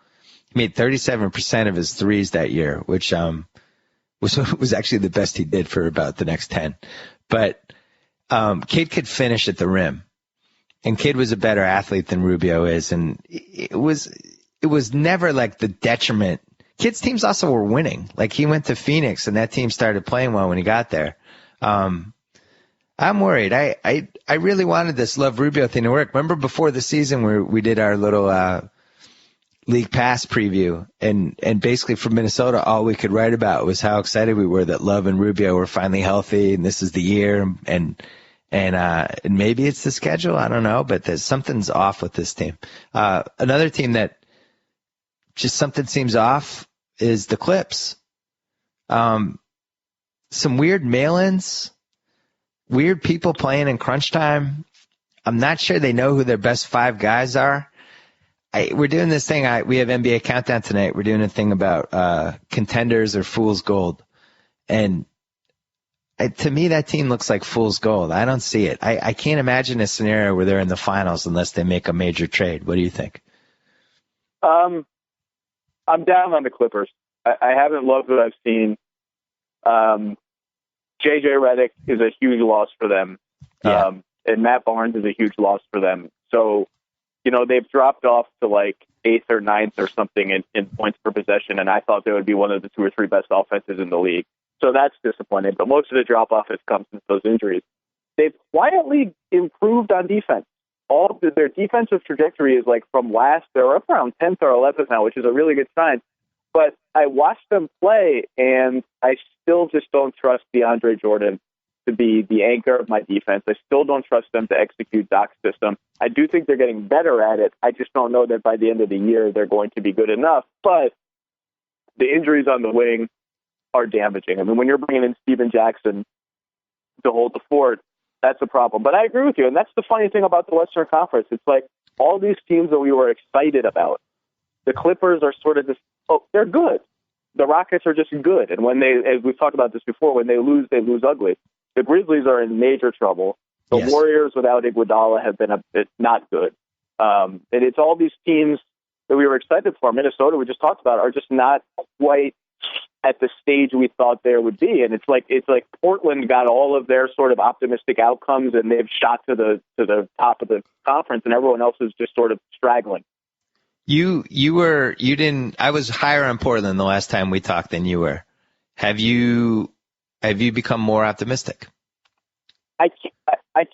He made 37% of his threes that year, which was actually the best he did for about the next 10. But Kidd could finish at the rim, and Kidd was a better athlete than Rubio is, and it was never like the detriment. Kidd's teams also were winning. Like, he went to Phoenix, and that team started playing well when he got there. I'm worried. I really wanted this Love Rubio thing to work. Remember before the season where we did our little League Pass preview, and basically from Minnesota, all we could write about was how excited we were that Love and Rubio were finally healthy, and this is the year, and maybe it's the schedule. I don't know, but something's off with this team. Another team that just something seems off is the Clips. Some weird mail-ins, weird people playing in crunch time. I'm not sure they know who their best 5 guys are. We're doing this thing. We have NBA Countdown tonight. We're doing a thing about contenders or fool's gold. And to me, that team looks like fool's gold. I don't see it. I can't imagine a scenario where they're in the finals unless they make a major trade. What do you think? I'm down on the Clippers. I haven't loved what I've seen. J.J. Redick is a huge loss for them. Yeah. And Matt Barnes is a huge loss for them. So, they've dropped off to 8th or 9th or something in points per possession, and I thought they would be one of the 2 or 3 best offenses in the league. So that's disappointing. But most of the drop-off has come since those injuries. They've quietly improved on defense. Their defensive trajectory is from last, they're up around 10th or 11th now, which is a really good sign. But I watched them play, and I still just don't trust DeAndre Jordan to be the anchor of my defense. I still don't trust them to execute Doc's system. I do think they're getting better at it. I just don't know that by the end of the year they're going to be good enough. But the injuries on the wing are damaging. I mean, when you're bringing in Steven Jackson to hold the fort, that's a problem. But I agree with you, and that's the funny thing about the Western Conference. It's like all these teams that we were excited about, the Clippers are sort of just, they're good. The Rockets are just good. And when as we've talked about this before, when they lose ugly. The Grizzlies are in major trouble. The Warriors without Iguodala have been a bit not good. And it's all these teams that we were excited for. Minnesota, we just talked about, are just not quite at the stage we thought there would be. And it's like Portland got all of their sort of optimistic outcomes, and they've shot to the top of the conference, and everyone else is just sort of straggling. You didn't. I was higher on Portland the last time we talked than you were. Have you become more optimistic? I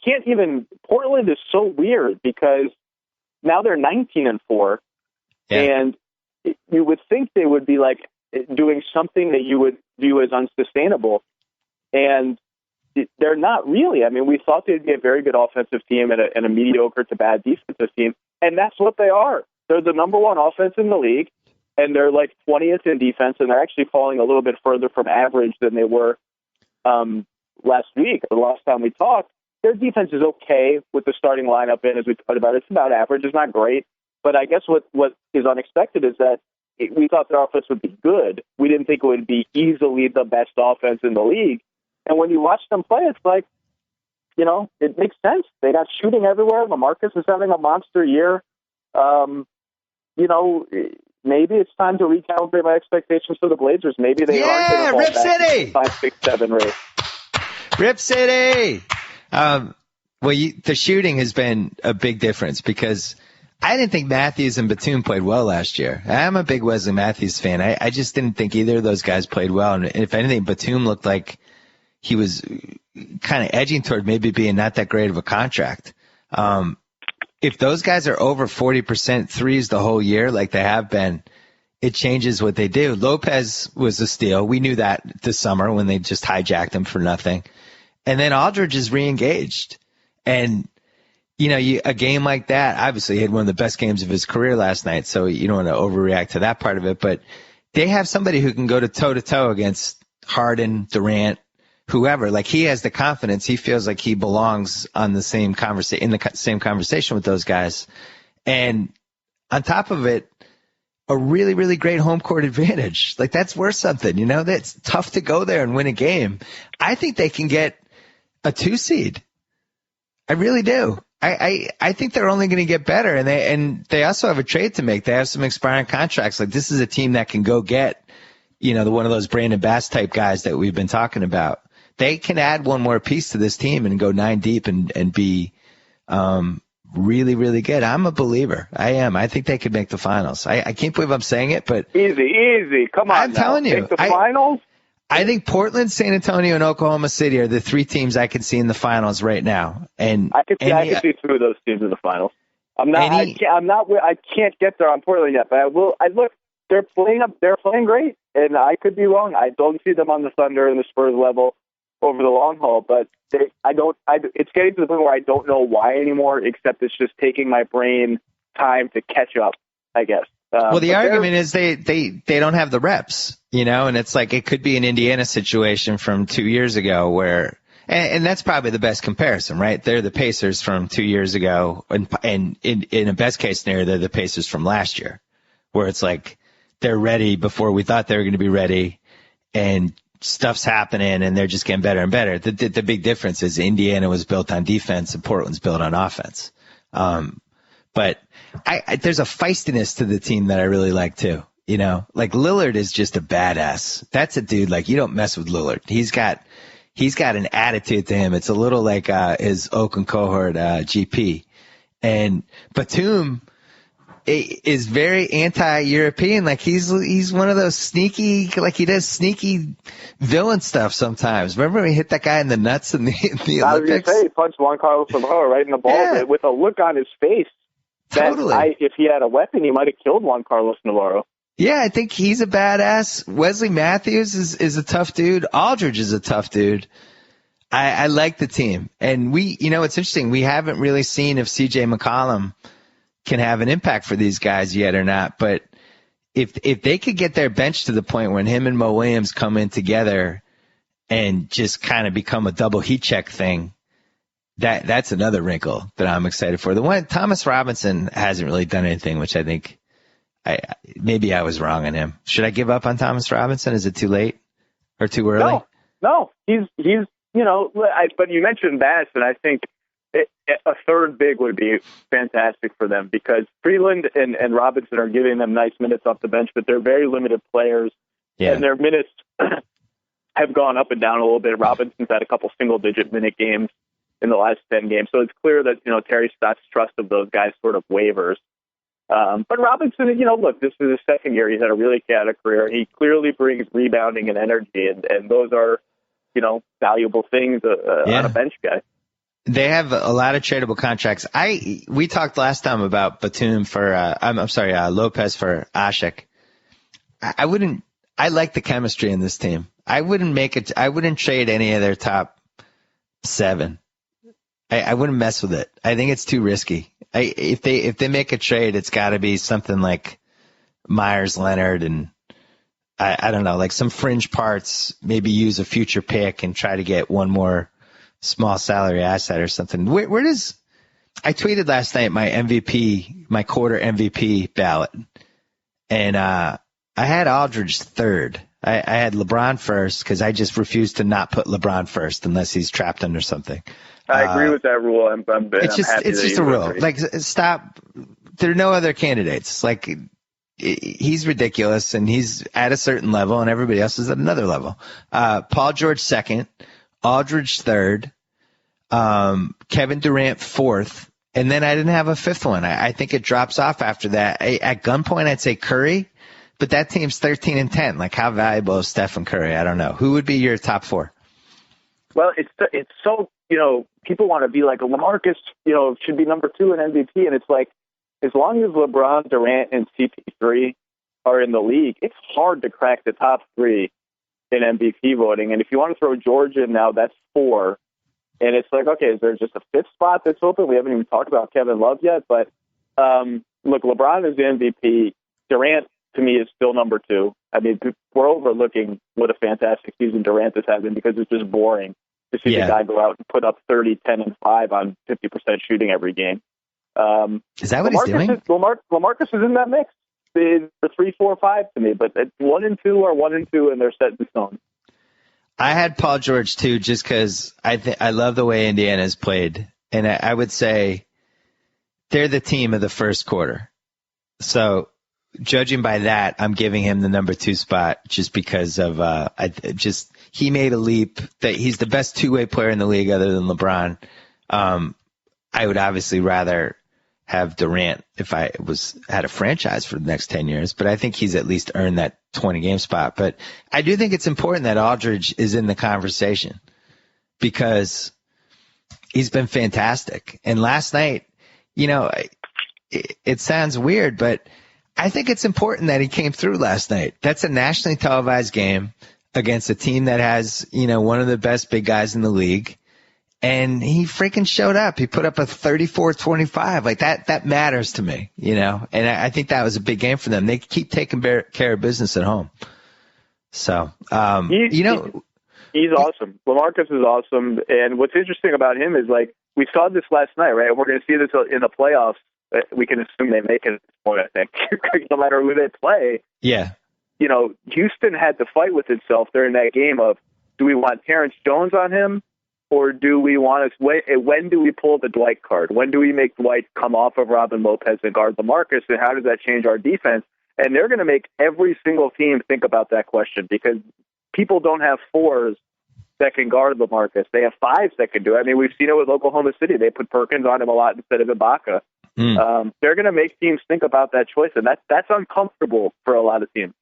can't even. Portland is so weird because now they're 19-4, and you would think they would be doing something that you would view as unsustainable, and they're not really. I mean, we thought they'd be a very good offensive team and a mediocre to bad defensive team, and that's what they are. They're the number 1 offense in the league, and they're 20th in defense, and they're actually falling a little bit further from average than they were last week, or the last time we talked. their defense is okay with the starting lineup in, as we talked about. It's about average. It's not great. But I guess what is unexpected is that we thought their offense would be good. We didn't think it would be easily the best offense in the league. And when you watch them play, it's like, it makes sense. They got shooting everywhere. LaMarcus is having a monster year. Maybe it's time to recalibrate my expectations for the Blazers. Maybe they aren't going to fall Rip back City! 5, 6, 7 race. Rip City! The shooting has been a big difference because I didn't think Matthews and Batum played well last year. I'm a big Wesley Matthews fan. I just didn't think either of those guys played well. And if anything, Batum looked like he was kind of edging toward maybe being not that great of a contract. If those guys are over 40% threes the whole year like they have been, it changes what they do. Lopez was a steal. We knew that this summer when they just hijacked him for nothing. And then Aldridge is re-engaged. And, a game like that, obviously he had one of the best games of his career last night, so you don't want to overreact to that part of it. But they have somebody who can go to toe-to-toe against Harden, Durant, whoever. Like, he has the confidence. He feels like he belongs on the same in the same conversation with those guys. And on top of it, a really, really great home court advantage. Like, that's worth something, That's tough to go there and win a game. I think they can get a 2 seed. I really do. I think they're only going to get better, and they also have a trade to make. They have some expiring contracts. Like, this is a team that can go get, one of those Brandon Bass type guys that we've been talking about. They can add one more piece to this team and go 9 deep and be really, really good. I'm a believer. I am. I think they could make the finals. I can't believe I'm saying it, but easy. Come on, I'm telling you, make the finals. I think Portland, San Antonio, and Oklahoma City are the 3 teams I can see in the finals right now. And I can see 2 of those teams in the finals. I can't get there on Portland yet, but I will. Look, they're playing great, and I could be wrong. I don't see them on the Thunder and the Spurs level over the long haul, but it's getting to the point where I don't know why anymore, except it's just taking my brain time to catch up, I guess. The argument is they don't have the reps, and it's like it could be an Indiana situation from 2 years ago where, and that's probably the best comparison, right? They're the Pacers from 2 years ago, and in a best case scenario, they're the Pacers from last year, where it's like they're ready before we thought they were going to be ready, and stuff's happening, and they're just getting better and better. The big difference is Indiana was built on defense and Portland's built on offense. But there's a feistiness to the team that I really like too. Like Lillard is just a badass. That's a dude, like, you don't mess with Lillard. He's got an attitude to him. It's a little like his Oakland cohort GP. And Batum is very anti-European. Like, he's one of those sneaky, like, he does sneaky villain stuff sometimes. Remember when he hit that guy in the nuts in the Olympics? I was going to say, he punched Juan Carlos Navarro right in the ball with a look on his face. Totally. If he had a weapon, he might have killed Juan Carlos Navarro. Yeah, I think he's a badass. Wesley Matthews is a tough dude. Aldridge is a tough dude. I like the team. And it's interesting. We haven't really seen if CJ McCollum can have an impact for these guys yet or not. But if they could get their bench to the point when him and Mo Williams come in together and just kind of become a double heat check thing, that's another wrinkle that I'm excited for. The one, Thomas Robinson hasn't really done anything, which I think maybe I was wrong on him. Should I give up on Thomas Robinson? Is it too late or too early? No, he's but you mentioned Bass, and I think a third big would be fantastic for them because Freeland and Robinson are giving them nice minutes off the bench, but they're very limited players, and their minutes have gone up and down a little bit. Robinson's had a couple single-digit minute games in the last 10 games. So it's clear that, Terry Stotts' trust of those guys sort of wavers. But Robinson, look, this is his second year. He's had a really chaotic career. He clearly brings rebounding and energy, and those are, valuable things on a bench guy. They have a lot of tradable contracts. We talked last time about Batum for, Lopez for Ashik. I like the chemistry in this team. I wouldn't trade any of their top 7. I wouldn't mess with it. I think it's too risky. If they make a trade, it's got to be something like Myers Leonard and I don't know, like some fringe parts. Maybe use a future pick and try to get one more small salary asset or something. Where does I tweeted last night my quarter MVP ballot, and I had Aldridge third. I had LeBron first because I just refuse to not put LeBron first unless he's trapped under something. I agree with that rule. It's just a rule. Like, stop. There are no other candidates. Like, he's ridiculous, and he's at a certain level, and everybody else is at another level. Paul George second, Aldridge third, Kevin Durant fourth, and then I didn't have a fifth one. I think it drops off after that. At gunpoint, I'd say Curry, but that team's 13-10. Like, how valuable is Stephen Curry? I don't know. Who would be your top four? Well, it's so, people want to be like, LaMarcus, should be number 2 in MVP, and it's like, as long as LeBron, Durant, and CP3 are in the league, it's hard to crack the top 3 in MVP voting. And if you want to throw George in now, that's 4. And it's like, okay, is there just a 5th spot that's open? We haven't even talked about Kevin Love yet. But look, LeBron is the MVP. Durant, to me, is still number 2. I mean, we're overlooking what a fantastic season Durant is having because it's just boring to see the guy go out and put up 30, 10, and 5 on 50% shooting every game. Is that what he's doing? LaMarcus is in that mix. They're 3, 4, 5 to me, but 1 and 2 are 1 and 2, and they're set in stone. I had Paul George too, just because I love the way Indiana's played, and I would say they're the team of the first quarter. So, judging by that, I'm giving him the number 2 spot just because of he made a leap that he's the best two-way player in the league other than LeBron. I would obviously rather have Durant if I had a franchise for the next 10 years, but I think he's at least earned that 20-game spot. But I do think it's important that Aldridge is in the conversation because he's been fantastic. And last night, it sounds weird, but I think it's important that he came through last night. That's a nationally televised game against a team that has, one of the best big guys in the league. And he freaking showed up. He put up a 34-25. Like that matters to me, And I think that was a big game for them. They keep taking care of business at home. So, he's awesome. LaMarcus is awesome. And what's interesting about him is, like, we saw this last night, right? And we're going to see this in the playoffs. We can assume they make it at this point, I think, no matter who they play. Yeah. Houston had to fight with itself during that game of, do we want Terrence Jones on him? Or do we want to? When do we pull the Dwight card? When do we make Dwight come off of Robin Lopez and guard LaMarcus? And how does that change our defense? And they're going to make every single team think about that question because people don't have 4s that can guard LaMarcus. They have 5s that can do it. I mean, we've seen it with Oklahoma City. They put Perkins on him a lot instead of Ibaka. They're going to make teams think about that choice, and that's uncomfortable for a lot of teams.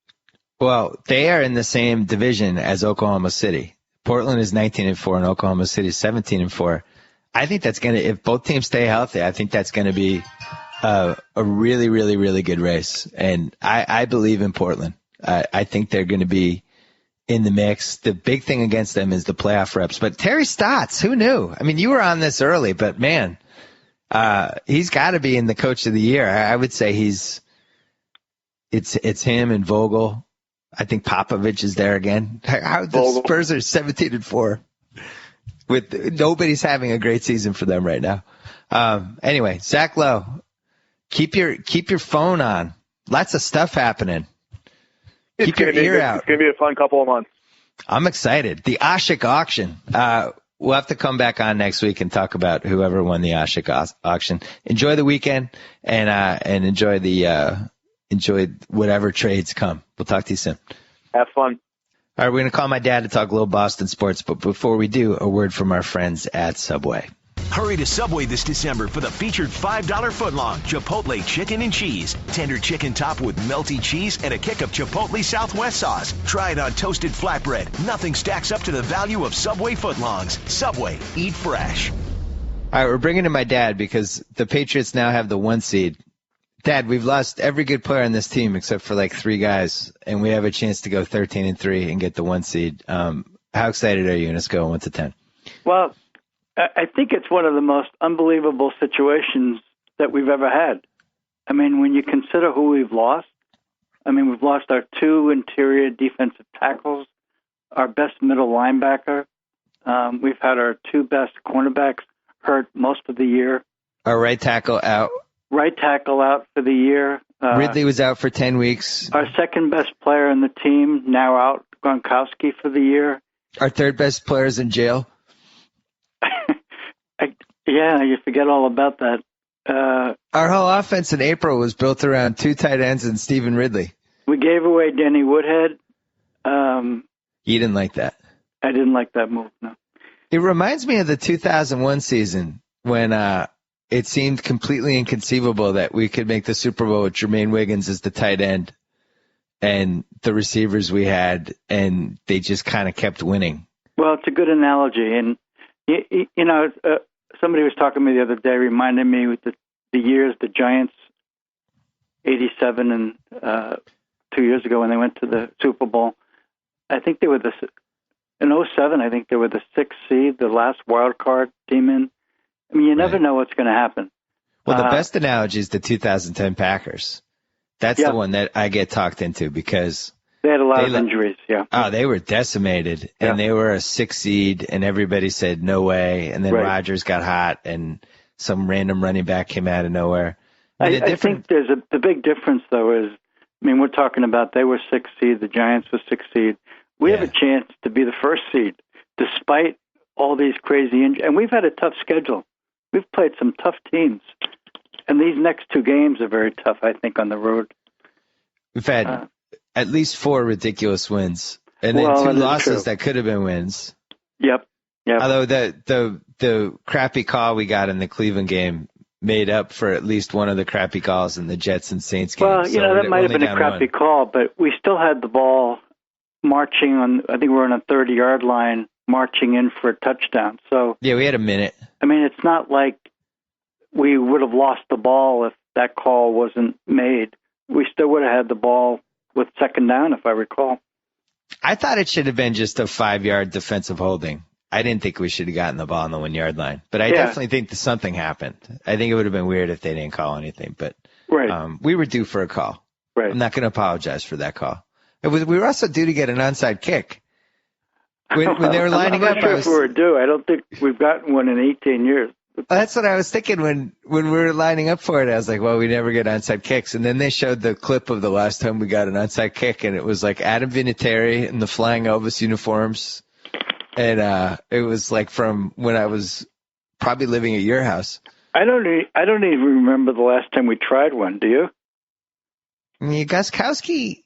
Well, they are in the same division as Oklahoma City. Portland is 19-4 and Oklahoma City is 17-4. I think that's going to, if both teams stay healthy, I think that's going to be a really, really, really good race. And I believe in Portland. I think they're going to be in the mix. The big thing against them is the playoff reps. But Terry Stotts, who knew? I mean, you were on this early, but man, he's got to be in the coach of the year. I would say it's him and Vogel. I think Popovich is there again. How the Spurs are 17-4 with nobody's having a great season for them right now. Anyway, Zach Lowe, keep your phone on. Lots of stuff happening. Keep your ear out. It's going to be a fun couple of months. I'm excited. The Ashik auction. We'll have to come back on next week and talk about whoever won the Ashik auction. Enjoy the weekend and enjoy whatever trades come. We'll talk to you soon. Have fun. All right, we're going to call my dad to talk a little Boston sports, but before we do, a word from our friends at Subway. Hurry to Subway this December for the featured $5 footlong Chipotle chicken and cheese. Tender chicken topped with melty cheese and a kick of Chipotle Southwest sauce. Try it on toasted flatbread. Nothing stacks up to the value of Subway footlongs. Subway, eat fresh. All right, we're bringing in my dad because the Patriots now have the 1 seed. Dad, we've lost every good player on this team except for like 3 guys, and we have a chance to go 13-3 and get the 1 seed. How excited are you? Let's go 1 to 10. Well, I think it's one of the most unbelievable situations that we've ever had. I mean, when you consider who we've lost, we've lost our 2 interior defensive tackles, our best middle linebacker, We've had our two best cornerbacks hurt most of the year. Our right tackle out. Right tackle out for the year. Ridley was out for 10 weeks. Our second best player in the team now out, Gronkowski, for the year. Our third best player's in jail. Yeah, you forget all about that. Our whole offense in April was built around two tight ends and Stephen Ridley. We gave away Danny Woodhead. You didn't like that? I didn't like that move, no. It reminds me of the 2001 season when it seemed completely inconceivable that we could make the Super Bowl with Jermaine Wiggins as the tight end and the receivers we had, and they just kind of kept winning. Well, it's a good analogy. And, you know, somebody was talking to me the other day, reminded me with the years the Giants, 87 and 2 years ago when they went to the Super Bowl. I think they were in 07, I think they were the 6th seed, the last wild card team in. I mean, you never know what's going to happen. Well, the best analogy is the 2010 Packers. That's the one that I get talked into because they had a lot of injuries. Yeah. Oh, they were decimated, and they were a 6th seed, and everybody said no way. And then Rodgers got hot, and some random running back came out of nowhere. I think there's the big difference though is, I mean, we're talking about they were 6th seed, the Giants were 6th seed. We have a chance to be the 1st seed, despite all these crazy injuries. And we've had a tough schedule. We've played some tough teams. And these next two games are very tough, I think, on the road. We've had at least 4 ridiculous wins. And then 2 losses that could have been wins. Yep. Although the crappy call we got in the Cleveland game made up for at least one of the crappy calls in the Jets and Saints game. Well, that might have been a crappy call, but we still had the ball marching on, I think we're on a 30-yard line, marching in for a touchdown. So yeah, we had a minute. I mean, it's not like we would have lost the ball if that call wasn't made. We still would have had the ball with 2nd down, if I recall. I thought it should have been just a 5-yard defensive holding. I didn't think we should have gotten the ball on the 1-yard line. But I definitely think that something happened. I think it would have been weird if they didn't call anything. But we were due for a call. Right. I'm not going to apologize for that call. We were also due to get an onside kick. When they were lining up, I'm not sure if we were due. I don't think we've gotten one in 18 years. That's what I was thinking when we were lining up for it. I was like, well, we never get onside kicks. And then they showed the clip of the last time we got an onside kick, and it was like Adam Vinatieri in the Flying Elvis uniforms. And it was like from when I was probably living at your house. I don't even remember the last time we tried one. Do you? Gostkowski,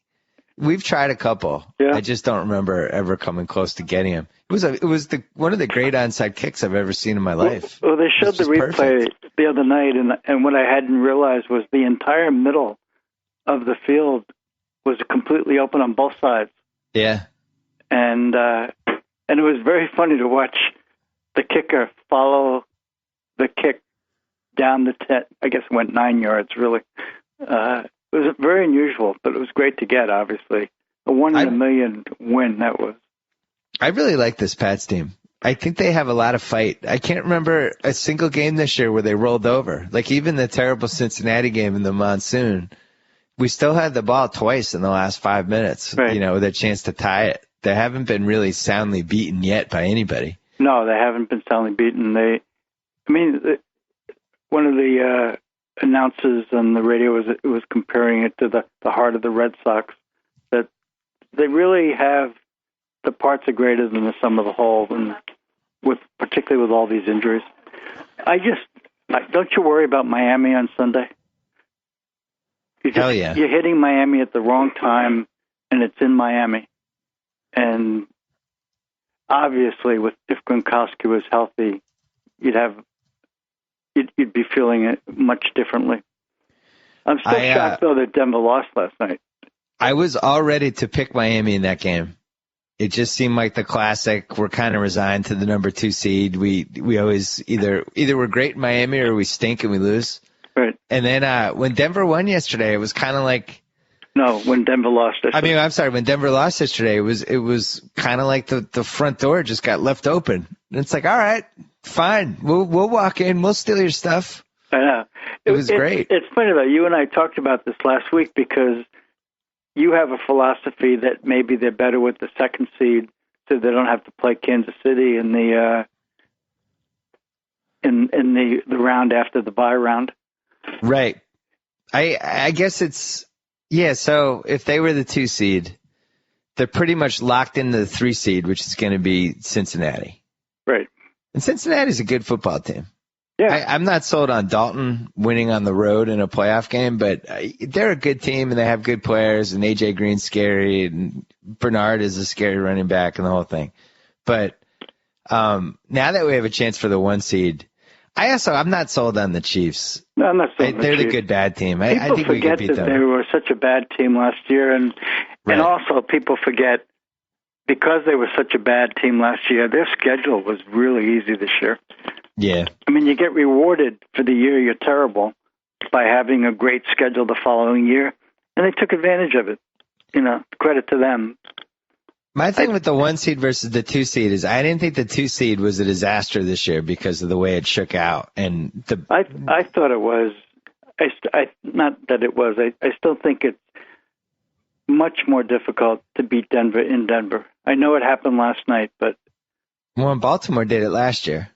we've tried a couple. Yeah. I just don't remember ever coming close to getting him. It was one of the great onside kicks I've ever seen in my life. Well, they showed the replay the other night, and what I hadn't realized was the entire middle of the field was completely open on both sides. Yeah. And it was very funny to watch the kicker follow the kick down the 10. I guess it went 9 yards, really. It was very unusual, but it was great to get, obviously. A 1 in a million win, that was. I really like this Pats team. I think they have a lot of fight. I can't remember a single game this year where they rolled over. Like even the terrible Cincinnati game in the monsoon, we still had the ball twice in the last 5 minutes, with a chance to tie it. They haven't been really soundly beaten yet by anybody. No, they haven't been soundly beaten. One of the announcers on the radio was comparing it to the heart of the Red Sox, that they really have the parts are greater than the sum of the whole, and particularly with all these injuries. Don't you worry about Miami on Sunday? Hell yeah. You're hitting Miami at the wrong time, and it's in Miami. And obviously, if Gronkowski was healthy, you'd be feeling it much differently. I'm still shocked, though, that Denver lost last night. I was all ready to pick Miami in that game. It just seemed like the classic. We're kind of resigned to the number 2 seed. We always either we're great in Miami or we stink and we lose. Right. And then when Denver won yesterday, it was kind of like. No, when Denver lost yesterday. I'm sorry. When Denver lost yesterday, it was kind of like the front door just got left open. And it's like, all right, fine. We'll walk in. We'll steal your stuff. I know. It was great. It's funny, though. You and I talked about this last week because you have a philosophy that maybe they're better with the 2nd seed, so they don't have to play Kansas City in the the round after the bye round. Right. I guess it's, yeah, so if they were the 2 seed, they're pretty much locked into the 3 seed, which is going to be Cincinnati. Right. And Cincinnati's a good football team. Yeah. I'm not sold on Dalton winning on the road in a playoff game, but they're a good team and they have good players, and A.J. Green's scary, and Bernard is a scary running back and the whole thing. But now that we have a chance for the 1 seed, I'm not sold on the Chiefs. No, I'm not sold on the They're Chiefs. the good bad team. I think we forget could beat that them. they were such a bad team last year, and also people forget, because they were such a bad team last year, their schedule was really easy this year. Yeah. I mean, you get rewarded for the year you're terrible by having a great schedule the following year, and they took advantage of it. Credit to them. My thing with the 1 seed versus the 2 seed is I didn't think the 2 seed was a disaster this year because of the way it shook out. And I thought it was. Not that it was. I still think it's much more difficult to beat Denver in Denver. I know it happened last night, but Baltimore did it last year.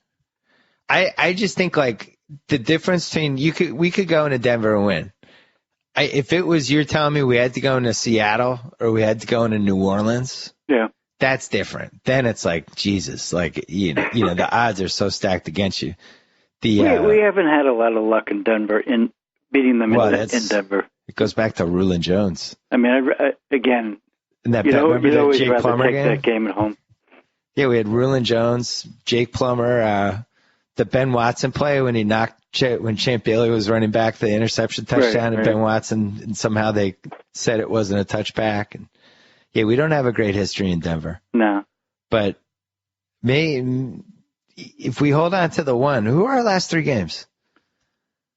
I just think like the difference between we could go into Denver and win. If it was you're telling me we had to go into Seattle or we had to go into New Orleans, yeah, that's different. Then it's like Jesus, like you know the odds are so stacked against you. We haven't had a lot of luck in Denver in beating them in Denver. It goes back to Rulon Jones. I mean, again, remember you'd always Jake rather Plummer take that game at home. Yeah, we had Rulon Jones, Jake Plummer, the Ben Watson play when he knocked when Champ Bailey was running back the interception touchdown, and Ben Watson, and somehow they said it wasn't a touchback. And yeah, we don't have a great history in Denver. No, but if we hold on to the 1, who are our last 3 games?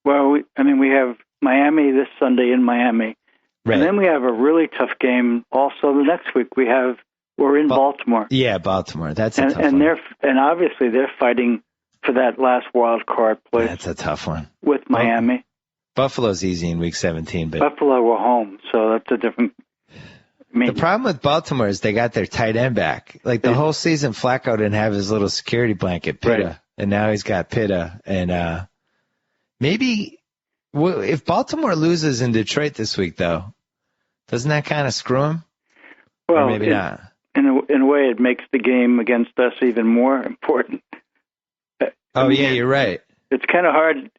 Well, we have Miami this Sunday in Miami, and then we have a really tough game. Also, the next week we're in Baltimore. Yeah, Baltimore. That's a tough one. And obviously they're fighting for that last wild card place. That's a tough one. With Miami. Buffalo's easy in week 17, but Buffalo were home, so that's a different. The problem with Baltimore is they got their tight end back. Like the whole season, Flacco didn't have his little security blanket, Pitta, and now he's got Pitta. And maybe if Baltimore loses in Detroit this week, though, doesn't that kind of screw him? Well, or maybe not. In a way, it makes the game against us even more important. You're right. It's kind of hard.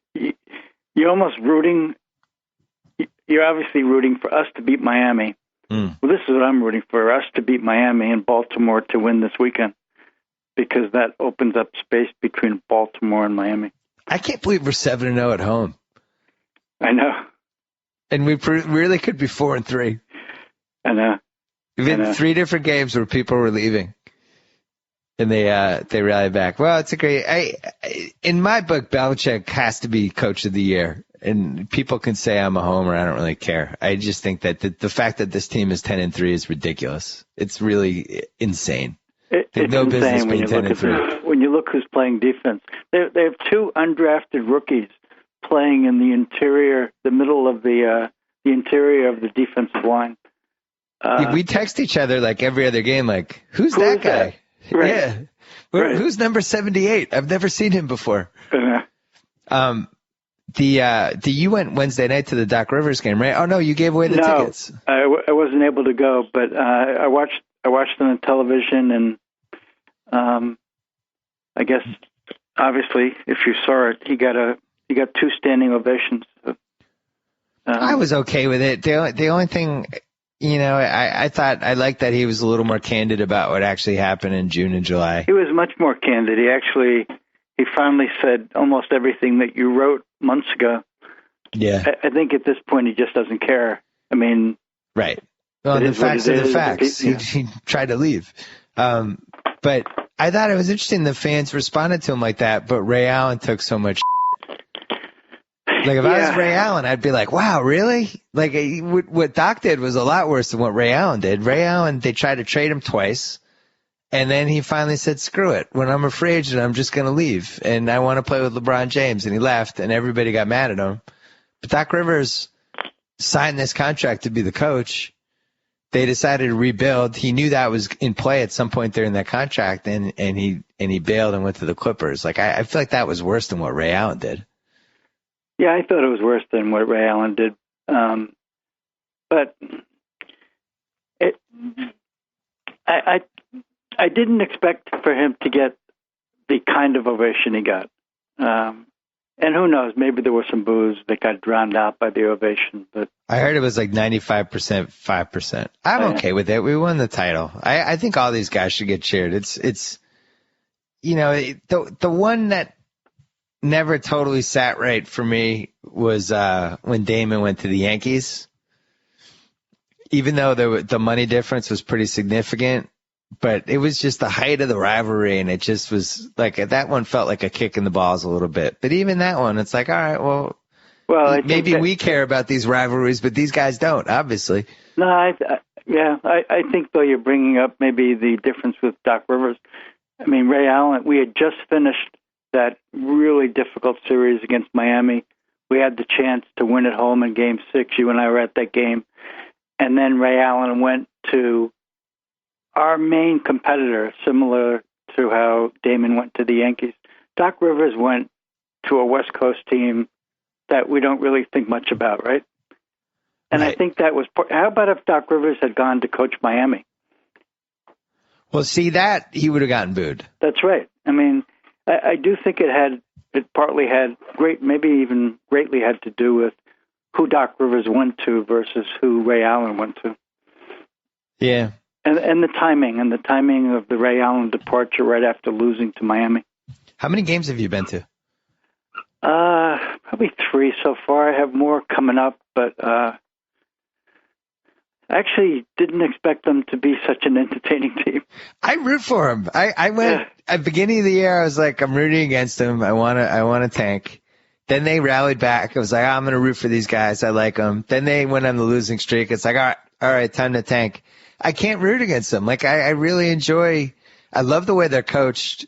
You're almost rooting. You're obviously rooting for us to beat Miami. Well, this is what I'm rooting for: us to beat Miami and Baltimore to win this weekend, because that opens up space between Baltimore and Miami. I can't believe we're 7-0 at home. I know. And we really could be 4-3. I know. We've had 3 different games where people were leaving. And they rallied back. Well, it's a great. In my book, Belichick has to be coach of the year. And people can say I'm a homer. I don't really care. I just think that the fact that this team is 10-3 is ridiculous. It's really insane. It's no insane business being 10-3. When you look who's playing defense, they have 2 undrafted rookies playing in the interior, the middle of the interior of the defensive line. We text each other like every other game, like, who's that guy? That? Right. Yeah. Who's number 78? I've never seen him before. You went Wednesday night to the Doc Rivers game, right? Oh no, you gave away the tickets. I wasn't able to go, but I watched it on television, and I guess obviously if you saw it, he got 2 standing ovations. I was okay with it. The only thing. I thought I liked that he was a little more candid about what actually happened in June and July. He was much more candid. He finally said almost everything that you wrote months ago. Yeah. I think at this point he just doesn't care. I mean, right. Well, the facts are the facts. He tried to leave. But I thought it was interesting the fans responded to him like that, but Ray Allen took so much. Like, if I was Ray Allen, I'd be like, wow, really? Like, what Doc did was a lot worse than what Ray Allen did. Ray Allen, they tried to trade him twice, and then he finally said, screw it. When I'm a free agent, I'm just going to leave, and I want to play with LeBron James, and he left, and everybody got mad at him. But Doc Rivers signed this contract to be the coach, they decided to rebuild. He knew that was in play at some point during that contract, and he bailed and went to the Clippers. Like I feel like that was worse than what Ray Allen did. Yeah, I thought it was worse than what Ray Allen did. But I didn't expect for him to get the kind of ovation he got. And who knows, maybe there was some boos that got drowned out by the ovation. But I heard it was like 95%, 5%. I'm okay with it. We won the title. I think all these guys should get cheered. It's the one that never totally sat right for me was when Damon went to the Yankees. Even though the money difference was pretty significant, but it was just the height of the rivalry, and it just was like that one felt like a kick in the balls a little bit. But even that one, it's like, all right, well maybe we care about these rivalries, but these guys don't, obviously. No, I think, though, you're bringing up maybe the difference with Doc Rivers. I mean, Ray Allen, we had just finished that really difficult series against Miami. We had the chance to win at home in Game 6. You and I were at that game. And then Ray Allen went to our main competitor, similar to how Damon went to the Yankees. Doc Rivers went to a West Coast team that we don't really think much about, right? And right. I think that was – how about if Doc Rivers had gone to coach Miami? Well, see, that he would have gotten booed. That's right. I mean, I do think it partly had maybe even greatly had to do with who Doc Rivers went to versus who Ray Allen went to. Yeah. And the timing of the Ray Allen departure right after losing to Miami. How many games have you been to? Probably 3 so far. I have more coming up, but I actually didn't expect them to be such an entertaining team. I root for them. I went at the beginning of the year. I was like, I'm rooting against them. I want to tank. Then they rallied back. I was like, I'm going to root for these guys. I like them. Then they went on the losing streak. It's like, all right, time to tank. I can't root against them. Like, I really I love the way they're coached.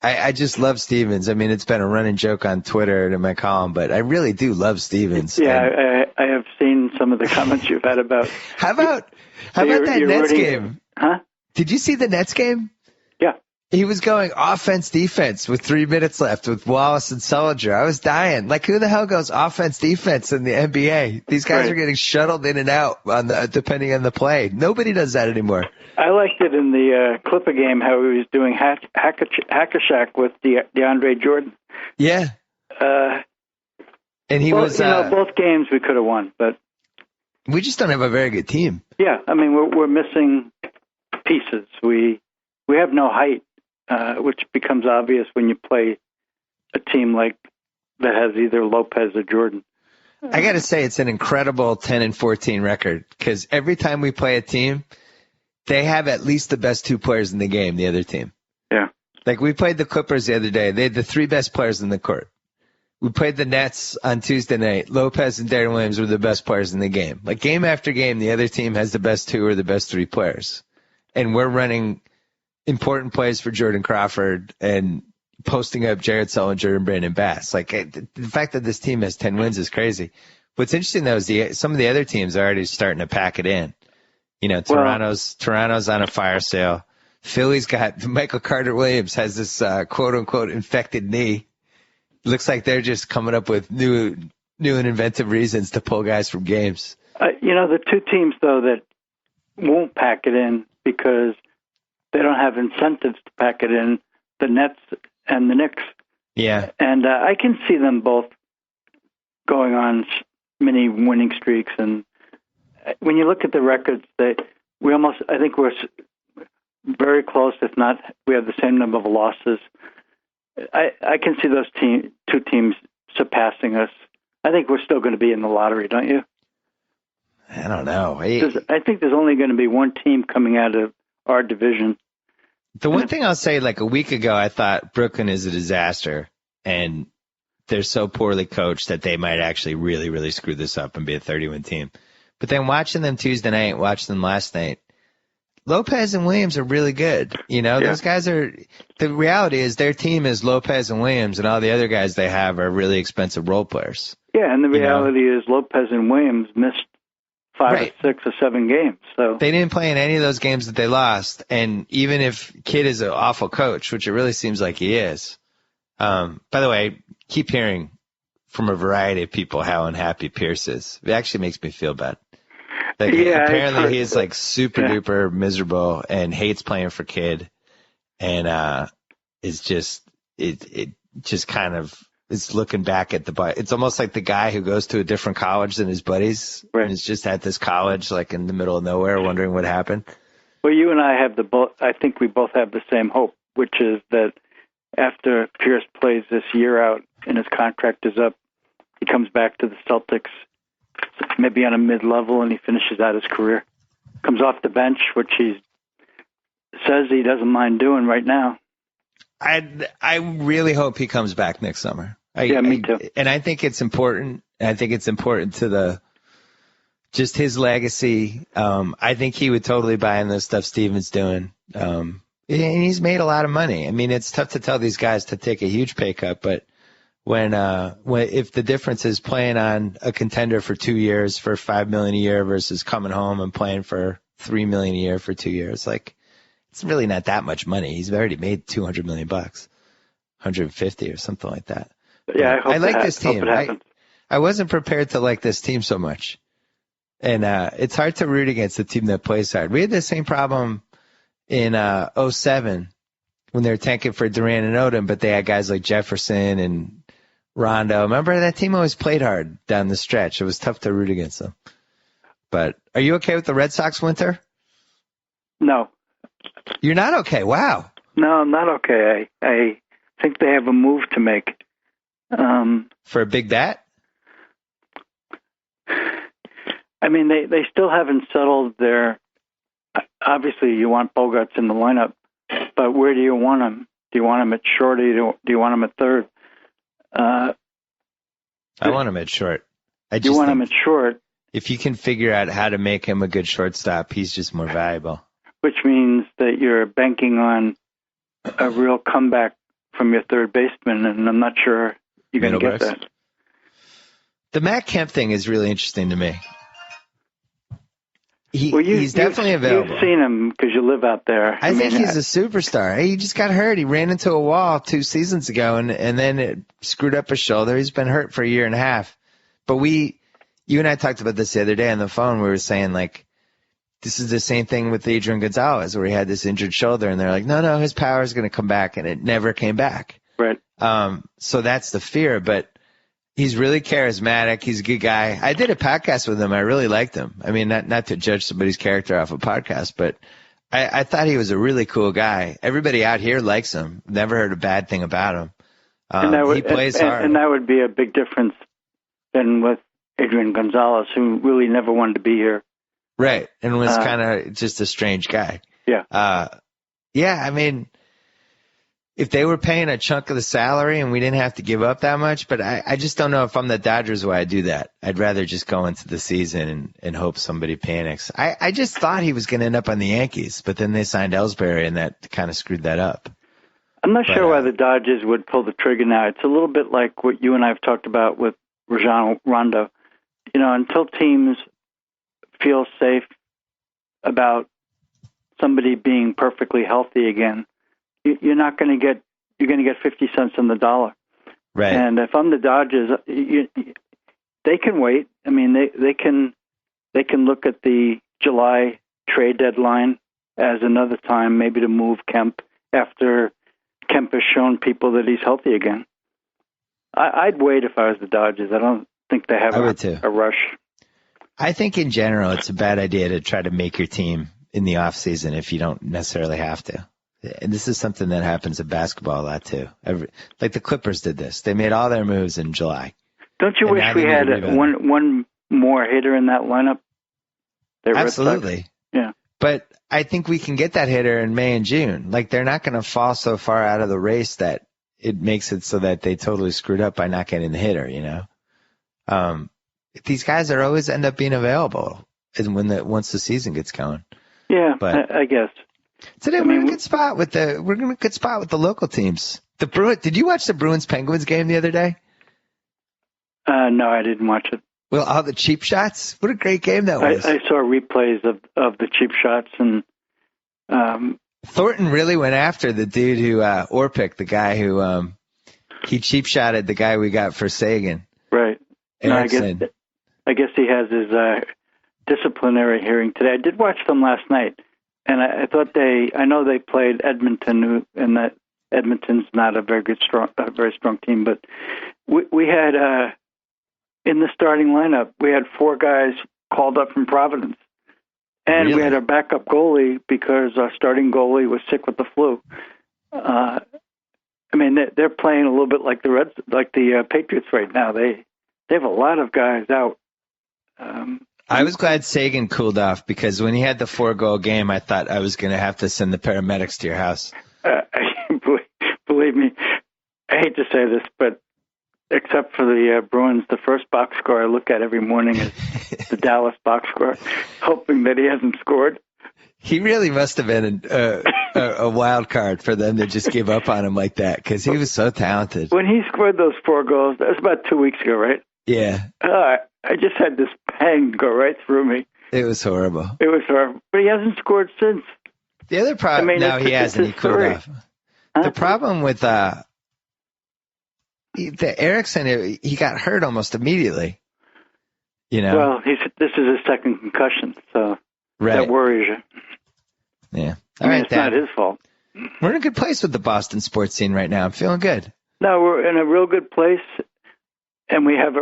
I just love Stevens. I mean, it's been a running joke on Twitter and in my column, but I really do love Stevens. Yeah, I have seen some of the comments you've had about. How about that Nets game? Huh? Did you see the Nets game? Yeah. He was going offense, defense with 3 minutes left with Wallace and Sullinger. I was dying. Like, who the hell goes offense, defense in the NBA? These guys are getting shuttled in and out depending on the play. Nobody does that anymore. I liked it in the Clipper game how he was doing hack-a-shack with DeAndre Jordan. Yeah. And he was. Both games we could have won, but we just don't have a very good team. Yeah, I mean we're missing pieces. We have no height, which becomes obvious when you play a team like that has either Lopez or Jordan. I got to say it's an incredible 10-14 record because every time we play a team, they have at least the best 2 players in the game. The other team. Yeah. Like we played the Clippers the other day. They had the 3 best players in the court. We played the Nets on Tuesday night. Lopez and Darren Williams were the best players in the game. Like game after game, the other team has the best 2 or the best 3 players. And we're running important plays for Jordan Crawford and posting up Jared Sullinger and Brandon Bass. Like the fact that this team has 10 wins is crazy. What's interesting though is some of the other teams are already starting to pack it in. You know, Toronto's on a fire sale. Philly's got Michael Carter Williams has this quote unquote infected knee. Looks like they're just coming up with new and inventive reasons to pull guys from games. The 2 teams though that won't pack it in because they don't have incentives to pack it in, the Nets and the Knicks. Yeah. And I can see them both going on many winning streaks. And when you look at the records, I think we're very close, if not, we have the same number of losses. I can see those 2 teams surpassing us. I think we're still going to be in the lottery, don't you? I don't know. I think there's only going to be 1 team coming out of our division. The one thing I'll say, like a week ago, I thought Brooklyn is a disaster, and they're so poorly coached that they might actually really, really screw this up and be a 30-win team. But then watching them Tuesday night, watching them last night, Lopez and Williams are really good. Those guys are – the reality is their team is Lopez and Williams, and all the other guys they have are really expensive role players. Yeah, and the reality is Lopez and Williams missed 5 Right. or 6 or 7 games. So they didn't play in any of those games that they lost. And even if Kidd is an awful coach, which it really seems like he is, by the way, keep hearing from a variety of people how unhappy Pierce is. It actually makes me feel bad. Like, apparently he's like super duper miserable and hates playing for Kidd, and is just it just kind of is looking back at it's almost like the guy who goes to a different college than his buddies, right, and is just at this college like in the middle of nowhere wondering what happened. Well, you and I have I think we both have the same hope, which is that after Pierce plays this year out and his contract is up, he comes back to the Celtics, maybe on a mid-level, and he finishes out his career. Comes off the bench, which he says he doesn't mind doing right now. I really hope he comes back next summer. Me too. And I think it's important. I think it's important to just his legacy. I think he would totally buy in the stuff Steven's doing. And he's made a lot of money. I mean, it's tough to tell these guys to take a huge pay cut, but when if the difference is playing on a contender for 2 years for $5 million a year versus coming home and playing for $3 million a year for 2 years, like, it's really not that much money. He's already made $200 million, 150 or something like that. Yeah, I like this team. Hope I wasn't prepared to like this team so much, and it's hard to root against a team that plays hard. We had the same problem in 2007 when they were tanking for Durant and Odom, but they had guys like Jefferson and Rondo. Remember, that team always played hard down the stretch. It was tough to root against them. But are you okay with the Red Sox winter? No. You're not okay? Wow. No, I'm not okay. I think they have a move to make. For a big bat? I mean, they still haven't settled their... Obviously, you want Bogarts in the lineup, but where do you want him? Do you want him at short or do you want him at third? I want him at short. You want him at short. If you can figure out how to make him a good shortstop, he's just more valuable. Which means that you're banking on a real comeback from your third baseman, and I'm not sure you're going to get that. The Matt Kemp thing is really interesting to me. He's definitely available. You've seen him because you live out there. I think he's a superstar. He just got hurt. He ran into a wall 2 seasons ago, and then it screwed up his shoulder. He's been hurt for a year and a half. But you and I talked about this the other day on the phone. We were saying, like, this is the same thing with Adrian Gonzalez, where he had this injured shoulder, and they're like, no, his power is going to come back, and it never came back. Right. So that's the fear, but he's really charismatic. He's a good guy. I did a podcast with him. I really liked him. I mean, not to judge somebody's character off a podcast, but I thought he was a really cool guy. Everybody out here likes him. Never heard a bad thing about him. He plays hard. And that would be a big difference than with Adrian Gonzalez, who really never wanted to be here. Right, and was kind of just a strange guy. Yeah. I mean, if they were paying a chunk of the salary and we didn't have to give up that much, but I just don't know if I'm the Dodgers why I do that. I'd rather just go into the season and hope somebody panics. I just thought he was going to end up on the Yankees, but then they signed Ellsbury, and that kind of screwed that up. I'm not sure why the Dodgers would pull the trigger now. It's a little bit like what you and I have talked about with Rajon Rondo. You know, until teams feel safe about somebody being perfectly healthy again, you're not going to get. You're going to get 50 cents on the dollar. Right. And if I'm the Dodgers, they can wait. I mean, they can look at the July trade deadline as another time maybe to move Kemp after Kemp has shown people that he's healthy again. I'd wait if I was the Dodgers. I don't think they have a rush. I think in general it's a bad idea to try to make your team in the off season if you don't necessarily have to. And this is something that happens in basketball a lot too. Like the Clippers did this. They made all their moves in July. Don't you wish we had one more hitter in that lineup? Absolutely. Yeah. But I think we can get that hitter in May and June. Like, they're not going to fall so far out of the race that it makes it so that they totally screwed up by not getting the hitter, you know? These guys are always end up being available once the season gets going. Yeah, but I guess. Today we're in a good spot with the local teams. Did you watch the Bruins-Penguins game the other day? No, I didn't watch it. Well, all the cheap shots. What a great game that was. I saw replays of the cheap shots, and Thornton really went after the dude who Orpik, the guy who he cheap shotted the guy we got for Sagan. Right. No, I guess he has his disciplinary hearing today. I did watch them last night, and I thought I know they played Edmonton, and that Edmonton's not a very strong team, but we had in the starting lineup, we had 4 guys called up from Providence. And really? We had our backup goalie because our starting goalie was sick with the flu. I mean, they're playing a little bit like the Patriots right now. They have a lot of guys out. I was glad Sagan cooled off because when he had the 4-goal game, I thought I was going to have to send the paramedics to your house. Believe me, I hate to say this, but except for the Bruins, the first box score I look at every morning is the Dallas box score, hoping that he hasn't scored. He really must have been a wild card for them to just give up on him like that because he was so talented. When he scored those 4 goals, that was about 2 weeks ago, right? Yeah. I just had this pang go right through me. It was horrible. It was horrible. But he hasn't scored since. The other problem, no, he hasn't. He cooled off. Huh? The problem with the Eriksson, he got hurt almost immediately. You know. Well, this is his second concussion, so that worries you. Yeah. I mean, it's not his fault. We're in a good place with the Boston sports scene right now. I'm feeling good. No, we're in a real good place, and we have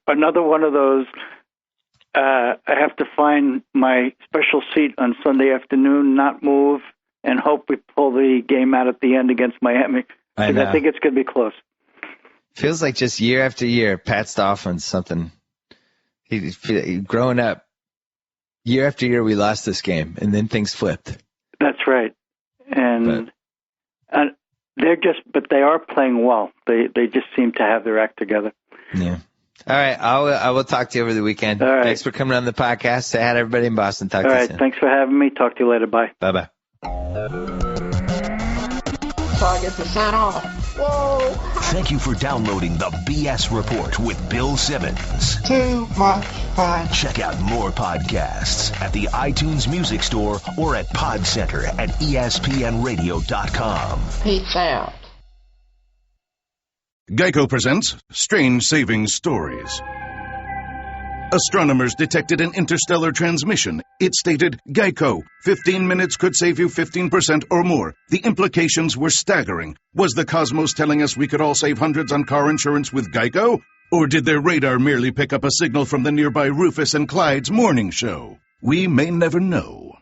another one of those. I have to find my special seat on Sunday afternoon, not move, and hope we pull the game out at the end against Miami. Because I think it's going to be close. Feels like just year after year, Pat Stauffen's something. He growing up, year after year, we lost this game, and then things flipped. That's right, and they are playing well. They just seem to have their act together. Yeah. All right, I will talk to you over the weekend. All right. Thanks for coming on the podcast. Say hi to everybody in Boston. Talk to you soon. All right, thanks for having me. Talk to you later. Bye. Bye-bye. Target % off. Whoa. Thank you for downloading the BS Report with Bill Simmons. Too much fun. Check out more podcasts at the iTunes Music Store or at Podcenter at ESPNradio.com. Peace out. Geico presents Strange Savings Stories. Astronomers detected an interstellar transmission. It stated, Geico, 15 minutes could save you 15% or more. The implications were staggering. Was the cosmos telling us we could all save hundreds on car insurance with Geico? Or did their radar merely pick up a signal from the nearby Rufus and Clyde's morning show? We may never know.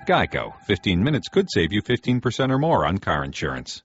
Geico, 15 minutes could save you 15% or more on car insurance.